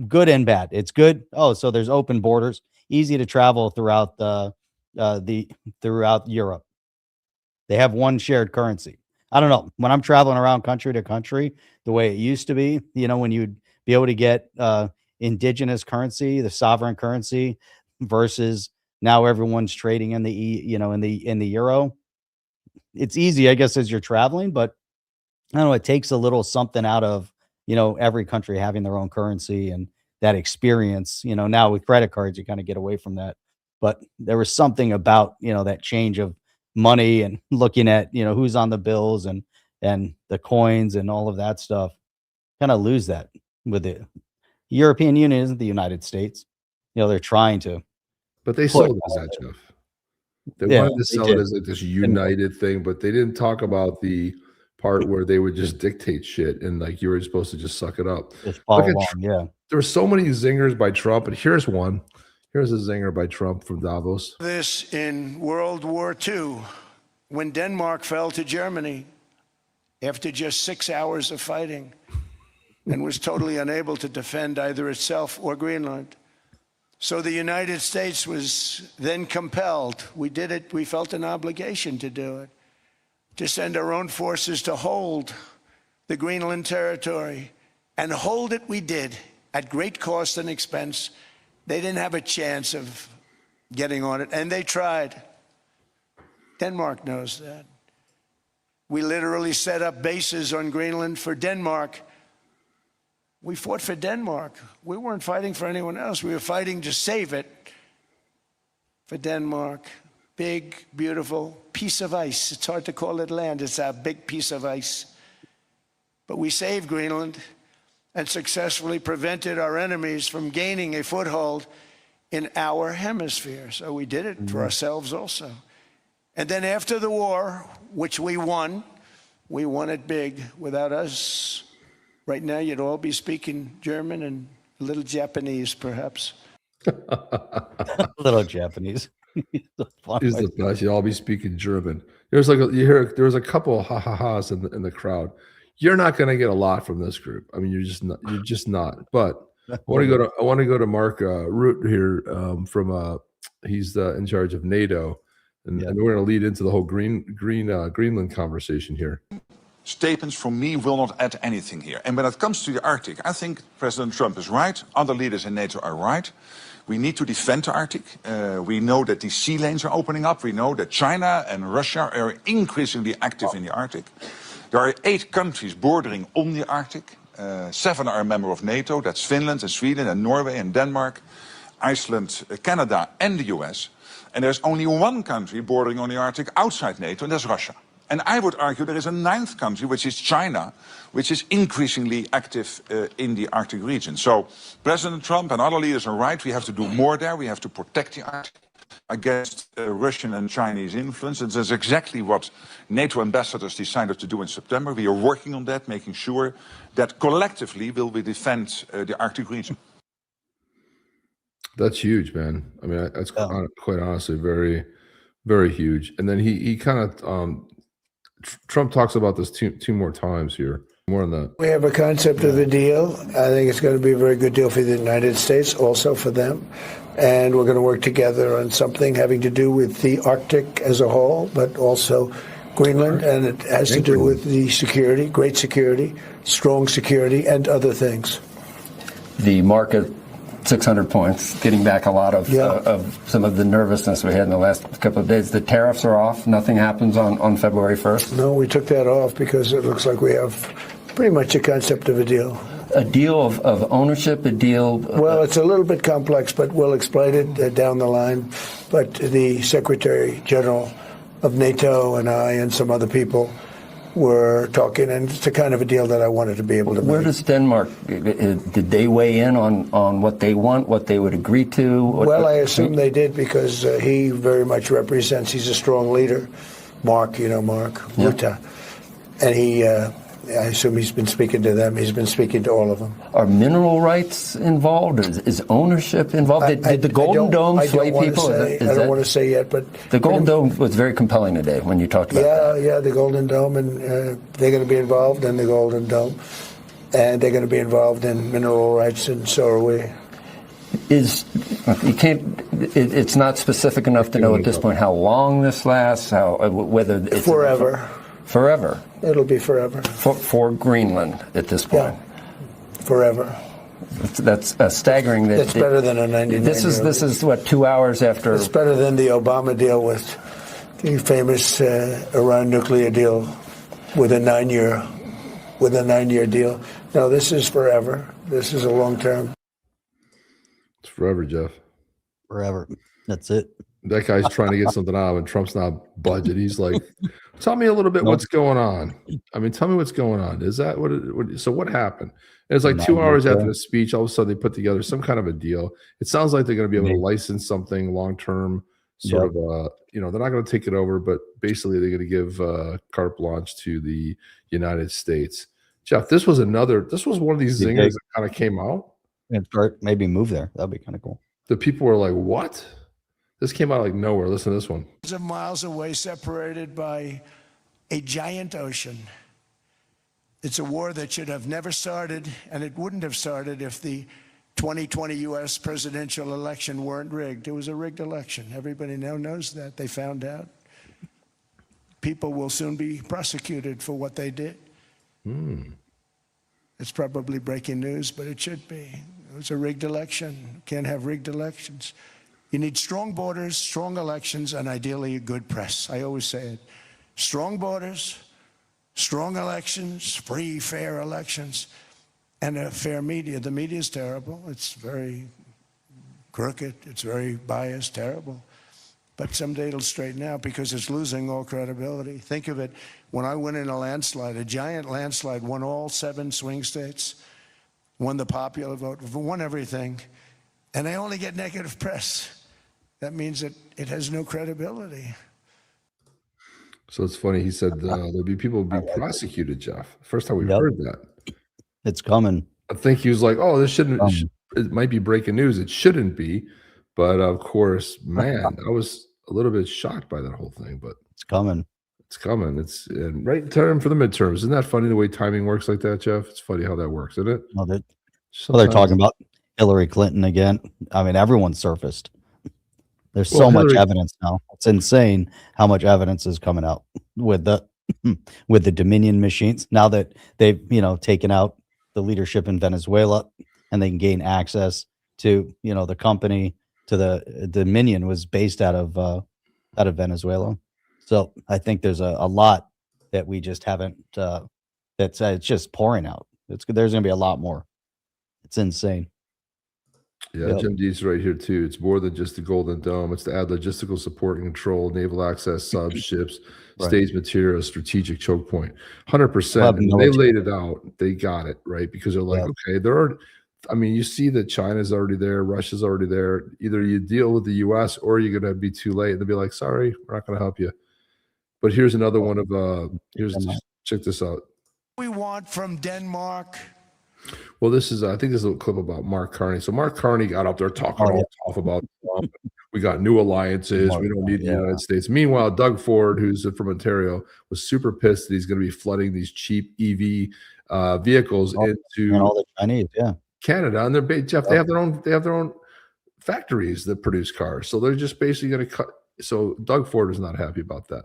good and bad. It's good. Oh, so there's open borders, easy to travel throughout throughout Europe. They have one shared currency. I don't know. When I'm traveling around country to country, the way it used to be, when you'd be able to get indigenous currency, the sovereign currency, versus now everyone's trading in the in the euro. It's easy, I guess, as you're traveling, but I don't know. It takes a little something out of every country having their own currency and that experience. Now with credit cards, you kind of get away from that, but there was something about that change of money and looking at who's on the bills and the coins and all of that stuff. Kind of lose that with it. European Union isn't the United States. They're trying to. But they sold it as that, Jeff. They wanted to sell it as like this united thing, but they didn't talk about the part where they would just dictate shit and like you were supposed to just suck it up. Yeah. There were so many zingers by Trump, and here's one. Here's a zinger by Trump from Davos. This in World War II, when Denmark fell to Germany after just 6 hours of fighting. and was totally unable to defend either itself or Greenland. So the United States was then compelled, we did it, we felt an obligation to do it, to send our own forces to hold the Greenland territory. And hold it we did, at great cost and expense. They didn't have a chance of getting on it, and they tried. Denmark knows that. We literally set up bases on Greenland for Denmark. We fought for Denmark. We weren't fighting for anyone else. We were fighting to save it for Denmark. Big, beautiful piece of ice. It's hard to call it land. It's a big piece of ice. But we saved Greenland and successfully prevented our enemies from gaining a foothold in our hemisphere. So we did it for ourselves also. And then after the war, which we won it big. Without us, right now you'd all be speaking German and a little Japanese, perhaps. A little Japanese. He's the best. You'll all be speaking German. There's like there was a couple of ha-ha-has in the crowd. You're not going to get a lot from this group. I mean, you're just not. But I want to go to Mark Root here from he's in charge of NATO, and we're going to lead into the whole Greenland conversation here. Statements from me will not add anything here. And when it comes to the Arctic, I think President Trump is right. Other leaders in NATO are right. We need to defend the Arctic. We know that the sea lanes are opening up. We know that China and Russia are increasingly active in the Arctic. There are 8 countries bordering on the Arctic. 7 are a member of NATO. That's Finland and Sweden and Norway and Denmark, Iceland, Canada and the US. And there's only 1 country bordering on the Arctic outside NATO, and that's Russia. And I would argue there is a 9th country, which is China, which is increasingly active in the Arctic region. So President Trump and other leaders are right. We have to do more there. We have to protect the Arctic against Russian and Chinese influence. And that's exactly what NATO ambassadors decided to do in September. We are working on that, making sure that collectively will we defend the Arctic region. That's huge, man. I mean, that's quite honestly very, very huge. And then he kind of Trump talks about this two more times here. More on that. We have a concept of the deal. I think it's going to be a very good deal for the United States, also for them. And we're going to work together on something having to do with the Arctic as a whole, but also Greenland. And it has to do with the security, great security, strong security, and other things. The market, 600 points, getting back a lot of some of the nervousness we had in the last couple of days. The tariffs are off. Nothing happens on February 1st. No, we took that off because it looks like we have pretty much a concept of a deal. A deal of ownership, a deal... Well, it's a little bit complex, but we'll explain it down the line. But the Secretary General of NATO and I and some other people were talking, and it's the kind of a deal that I wanted to be able to make. Where does Denmark, did they weigh in on what they want, what they would agree to? Well, I assume they did because he very much represents, he's a strong leader. Mark, you know Mark, Rutte. And he, I assume he's been speaking to them. He's been speaking to all of them. Are mineral rights involved? Is ownership involved? Did the Golden Dome sway people? I don't want to say yet, but... The Golden Dome was very compelling today when you talked about that. Yeah, the Golden Dome, and they're going to be involved in the Golden Dome. And they're going to be involved in mineral rights, and so are we. It's not specific enough to know at this point how long this lasts, whether it's... Forever. Forever. It'll be forever. For Greenland at this point. Yeah. Forever. That's staggering. That's better than a 99-year. This is what, 2 hours after. It's better than the Obama deal with the famous Iran nuclear deal with a 9-year deal. No, this is forever. This is a long term. It's forever, Jeff. Forever. That's it. That guy's trying to get something out of him, and Trump's not budget. He's like, tell me a little bit what's going on. I mean, tell me what's going on. Is that so what happened? And it's like 2 hours after the speech, all of a sudden they put together some kind of a deal. It sounds like they're going to be able to license something long-term, sort of, they're not going to take it over, but basically they're going to give carte blanche to the United States. Jeff, this was one of these zingers that kind of came out. And start maybe move there. That'd be kind of cool. The people were like, what? This came out like nowhere. Listen to this one. Miles away, separated by a giant ocean. It's a war that should have never started, and it wouldn't have started if the 2020 U.S. presidential election weren't rigged. It was a rigged election. Everybody now knows that. They found out. People will soon be prosecuted for what they did. It's probably breaking news, but it should be. It was a rigged election. Can't have rigged elections. You need strong borders, strong elections, and ideally a good press. I always say it. Strong borders, strong elections, free, fair elections, and a fair media. The media is terrible. It's very crooked. It's very biased, terrible. But someday it'll straighten out because it's losing all credibility. Think of it. When I win in a landslide, a giant landslide, won all 7 swing states, won the popular vote, won everything, and I only get negative press. That means that it has no credibility. So it's funny. He said there'll be people be prosecuted, Jeff. First time we've heard that. It's coming. I think he was like, "Oh, this shouldn't. It might be breaking news. It shouldn't be." But of course, man, I was a little bit shocked by that whole thing. But it's coming. It's coming. It's right in time for the midterms. Isn't that funny the way timing works like that, Jeff? It's funny how that works, isn't it? Well, they're talking about Hillary Clinton again. I mean, everyone surfaced. There's so much evidence now. It's insane how much evidence is coming out with the Dominion machines. Now that they've taken out the leadership in Venezuela and they can gain access to the company, to the Dominion was based out of Venezuela. So I think there's a lot that we just haven't. It's just pouring out. There's going to be a lot more. It's insane. Yeah, Jim D's right here too. It's more than just the Golden Dome. It's to add logistical support and control, naval access, subs, ships, stage materials, strategic choke point. 100%. They laid it out. They got it right because they're like, okay, there are. I mean, you see that China's already there, Russia's already there. Either you deal with the U.S. or you're going to be too late. They'll be like, sorry, we're not going to help you. But here's another one of check this out. We want from Denmark. Well, this is I think this is a clip about Mark Carney. So Mark Carney got up there talking all tough about we got new alliances. We don't need the United States. Meanwhile, Doug Ford, who's from Ontario, was super pissed that he's going to be flooding these cheap EV vehicles into all the Chinese, Canada. And they're Jeff. They have their own factories that produce cars. So they're just basically going to cut. So Doug Ford is not happy about that.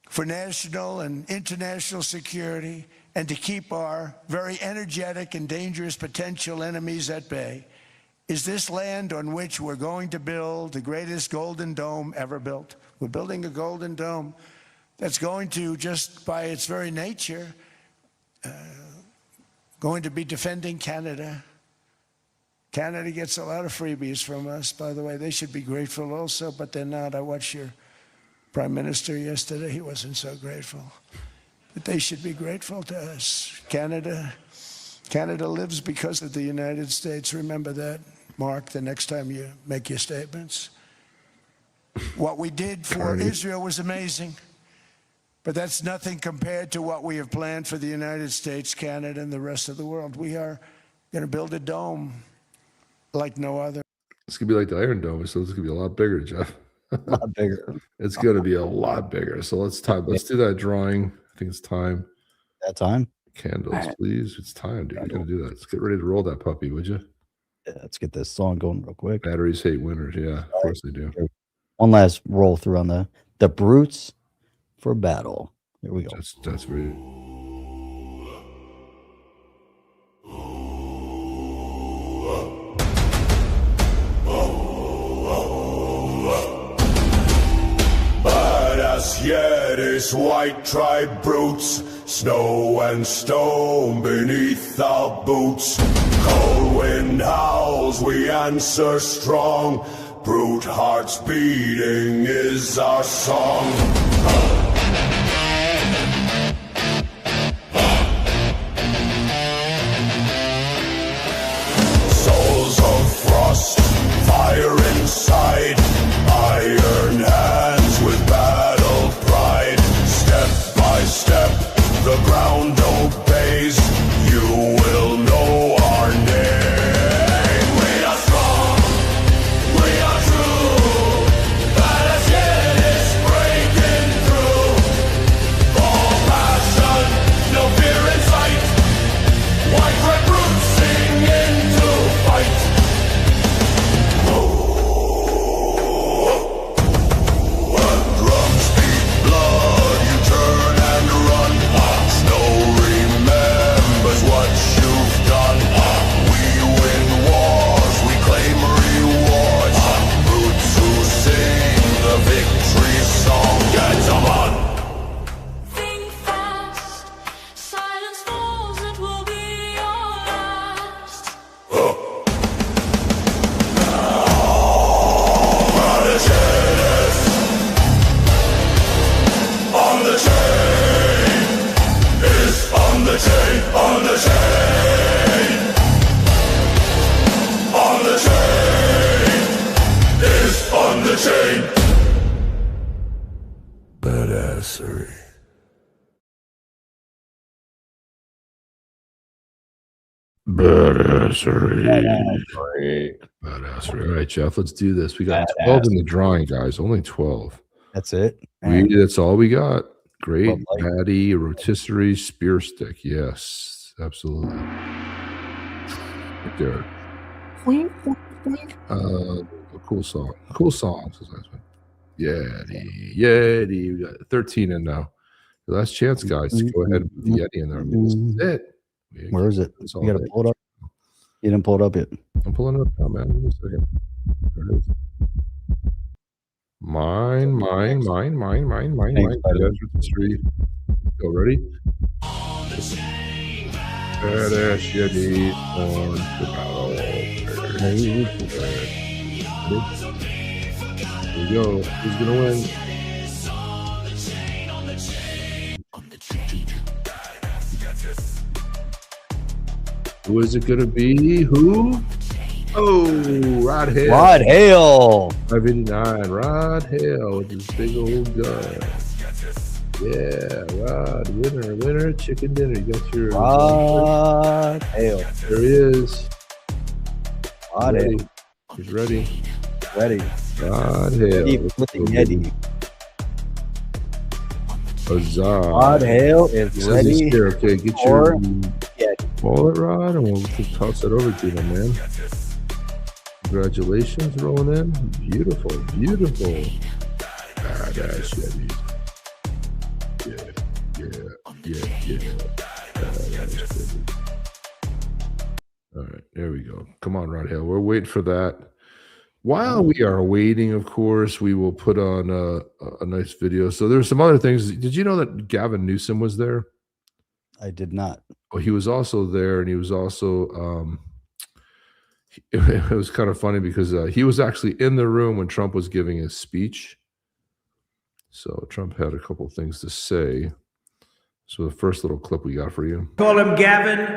For national and international security, and to keep our very energetic and dangerous potential enemies at bay, is this land on which we're going to build the greatest golden dome ever built. We're building a golden dome that's going to, just by its very nature, going to be defending Canada. Canada gets a lot of freebies from us, by the way. They should be grateful also, but they're not. I watched your Prime Minister yesterday. He wasn't so grateful. But they should be grateful to us. Canada lives because of the United States. Remember that, Mark, the next time you make your statements. What we did for Israel was amazing, but that's nothing compared to what we have planned for the United States, Canada, and the rest of the world. We are going to build a dome like no other. It's going to be like the Iron Dome, so it's going to be a lot bigger, Jeff. A lot bigger. It's going to be a lot bigger. So let's do that drawing. I think it's time. That time? Candles, please. It's time, dude. We're going to do that. Let's get ready to roll that puppy, would you? Yeah, let's get this song going real quick. Batteries hate winners. Yeah, of course they do. One last roll through on the brutes for battle. Here we go. That's really. As yet is white tribe brutes, snow and stone beneath our boots. Cold wind howls, we answer strong. Brute hearts beating is our song. Souls of frost, fire inside, iron hands with battle pride. Step by step, the ground obeys. You will know our name. We are strong, we are true, but as yet is breaking through. Badassery. Badassery. All right, Jeff, let's do this. We got 12 in the drawing, guys. Only 12. That's it. That's all we got. Great. Batty, rotisserie, spear stick. Yes, absolutely. Right there. Cool song. Cool song. Yeti. Yeti. We got 13 in now. The last chance, guys, to go ahead and put the Yeti in there. I mean, this is it. Where is it? You got to pull it up. You didn't pull it up yet. I'm pulling it up now, man. Give me a second. There it is. Mine. Thanks, Rotisserie. Go, ready? Badass Yeti on the battle. Here we go. Who's gonna win? Who is it gonna be? Who? Oh, Rod Hale. Rod Hale. 589. Rod Hale with his big old gun. Yeah, Rod, winner, chicken dinner. You got your Rod Hale. There he is. Rod Hale. He's ready. Ready. Rod Hale. Yeti. Huzzah. Rod Hale is ready. Okay, get your wallet, Rod, and we'll toss it over to you, man. Congratulations, rolling in. Beautiful, beautiful. Badass Yeti. Yeah. All right, there we go. Come on, Rod Hale. We're waiting for that. While we are waiting, of course, we will put on a nice video. So there's some other things. Did you know that Gavin Newsom was there? I did not. Well, he was also there, and he was also it was kind of funny because he was actually in the room when Trump was giving his speech. So Trump had a couple of things to say. So the first little clip we got for you. Call him Gavin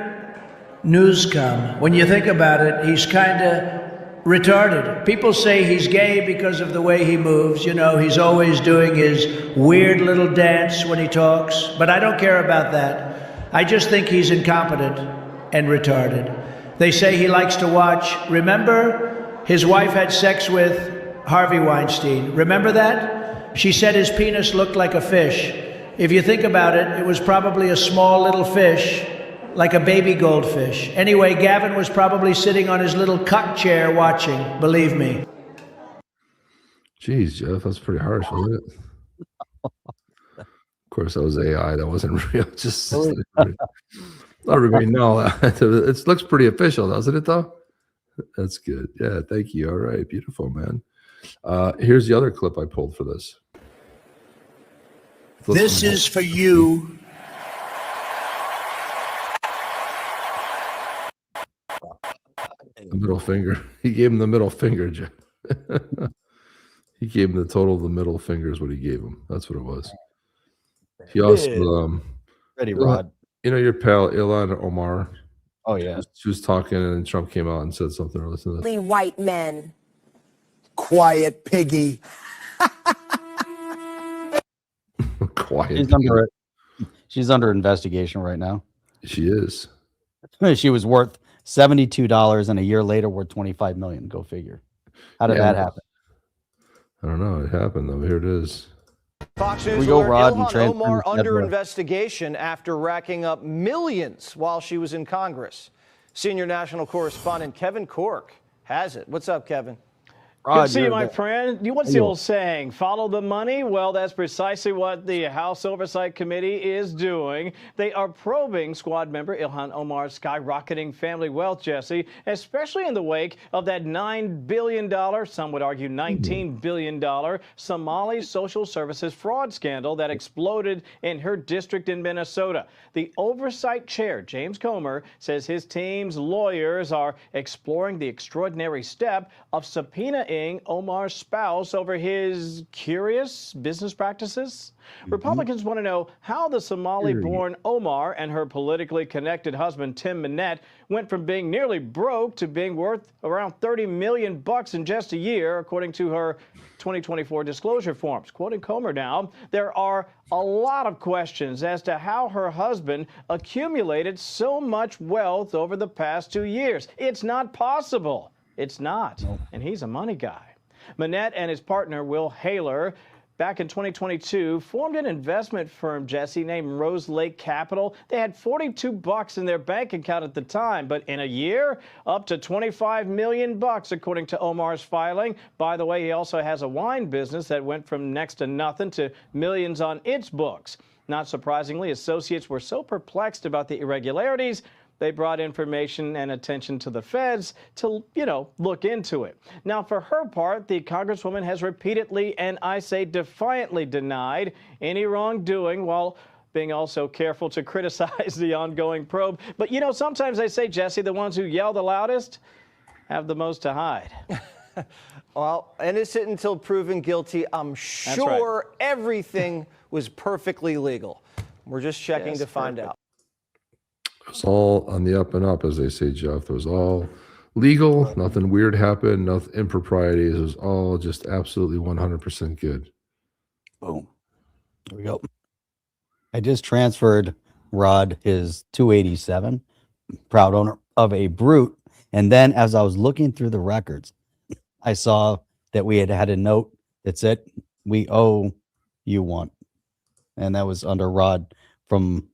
Newsom. When you think about it, he's kind of retarded. People say he's gay because of the way he moves. You know, he's always doing his weird little dance when he talks. But I don't care about that. I just think he's incompetent and retarded. They say he likes to watch. Remember, his wife had sex with Harvey Weinstein. Remember that? She said his penis looked like a fish. If you think about it, it was probably a small little fish, like a baby goldfish. Anyway, Gavin was probably sitting on his little cuck chair watching, believe me. Jeez, Jeff, that's pretty harsh, wasn't it? Of course, that was AI. That wasn't real. Just let everybody know. It looks pretty official, doesn't it, though? That's good. Yeah, thank you. All right, beautiful, man. Here's the other clip I pulled for this. This is for you. The middle finger. He gave him the middle finger, Jeff. He gave him the total of the middle finger is what he gave him. That's what it was. He also Ready, Rod. You know your pal Ilhan Omar. Oh yeah. She was talking and Trump came out and said something. Or listen to this. White men. Quiet piggy. Quiet. She's under investigation right now. She is. She was worth $72 and a year later worth $25 million. Go figure. How did that happen? I don't know. It happened though. Here it is. Fox News We go, alert Rod, and Ilhan Omar transfer under Deborah. investigation after racking up millions while she was in Congress. Senior national correspondent Kevin Cork has it. What's up, Kevin? Good to see you, my friend. What's the old saying? Follow the money? Well, that's precisely what the House Oversight Committee is doing. They are probing squad member Ilhan Omar's skyrocketing family wealth, Jesse, especially in the wake of that $9 billion, some would argue $19 billion, Somali social services fraud scandal that exploded in her district in Minnesota. The oversight chair, James Comer, says his team's lawyers are exploring the extraordinary step of subpoena firing Omar's spouse over his curious business practices? Republicans want to know how the Somali-born Omar and her politically connected husband, Tim Minette, went from being nearly broke to being worth around $30 million in just a year, according to her 2024 disclosure forms. Quoting Comer now, there are a lot of questions as to how her husband accumulated so much wealth over the past 2 years. It's not possible. It's not. And he's a money guy. Minette and his partner, Will Haler, back in 2022, formed an investment firm, Jesse, named Rose Lake Capital. They had $42 in their bank account at the time, but in a year, up to $25 million, according to Omar's filing. By the way, he also has a wine business that went from next to nothing to millions on its books. Not surprisingly, associates were so perplexed about the irregularities, they brought information and attention to the feds to, look into it. Now, for her part, the Congresswoman has repeatedly, and I say defiantly, denied any wrongdoing while being also careful to criticize the ongoing probe. But, sometimes they say, Jesse, the ones who yell the loudest have the most to hide. Well, innocent until proven guilty. I'm sure everything was perfectly legal. We're just checking to find out. It was all on the up and up, as they say, Jeff. It was all legal. Nothing weird happened. Nothing improprieties. It was all just absolutely 100% good. Boom. There we go. I just transferred Rod his 287, proud owner of a Brute. And then as I was looking through the records, I saw that we had a note that said, we owe you one. And that was under Rod from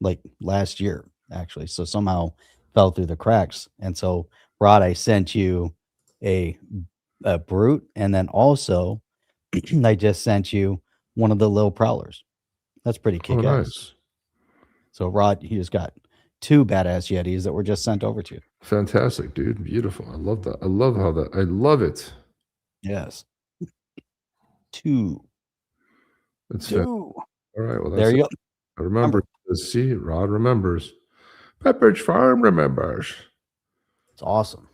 like last year, actually. So somehow fell through the cracks. And so, Rod, I sent you a Brute. And then also, I just sent you one of the little prowlers. That's pretty kick-ass. Oh, nice. So, Rod, you just got 2 badass Yetis that were just sent over to you. Fantastic, dude. Beautiful. I love that. I love how that. I love it. Yes. 2. That's 2. All right. Well, that's there you go. I remember. See, Rod remembers. Pepperidge Farm remembers. It's awesome.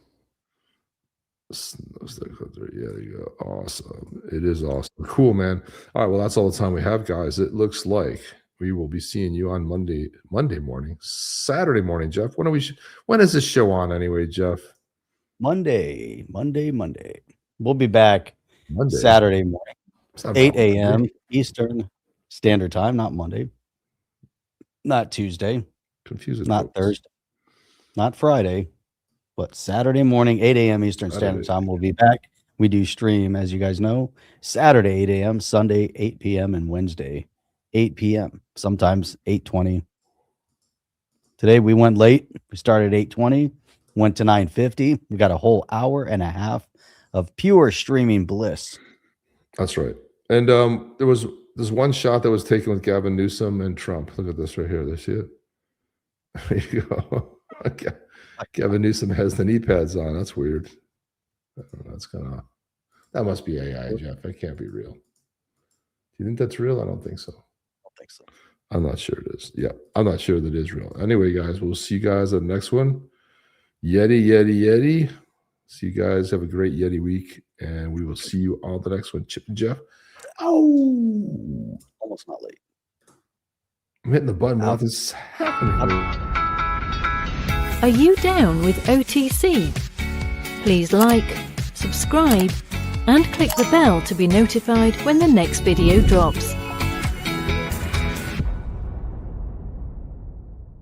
Yeah, there you go. Awesome. It is awesome. Cool, man. All right. Well, that's all the time we have, guys. It looks like we will be seeing you on Monday morning, Saturday morning, Jeff. When is this show on anyway, Jeff? Monday. We'll be back Saturday morning, 8 a.m. Eastern Standard Time, not Monday, not Tuesday, not Thursday, not Friday, but Saturday morning, 8 a.m. Eastern Standard Time. We'll be back. We do stream, as you guys know, Saturday, 8 a.m., Sunday, 8 p.m., and Wednesday, 8 p.m., sometimes 8:20. Today we went late. We started at 8:20, went to 9:50. We got a whole hour and a half of pure streaming bliss. That's right. And there's one shot that was taken with Gavin Newsom and Trump. Look at this right here. They see it? There you go. Okay. Gavin Newsom has the knee pads on. That's weird. I don't know, that must be AI, Jeff. That can't be real. Do you think that's real? I don't think so. I don't think so. I'm not sure it is. Yeah, I'm not sure that it is real. Anyway, guys, we'll see you guys at the next one. Yeti. See you guys. Have a great Yeti week, and we will see you on the next one. Chip and Jeff. Oh, almost not late. I'm hitting the button. Nothing's happening. Are you down with OTC? Please like, subscribe, and click the bell to be notified when the next video drops.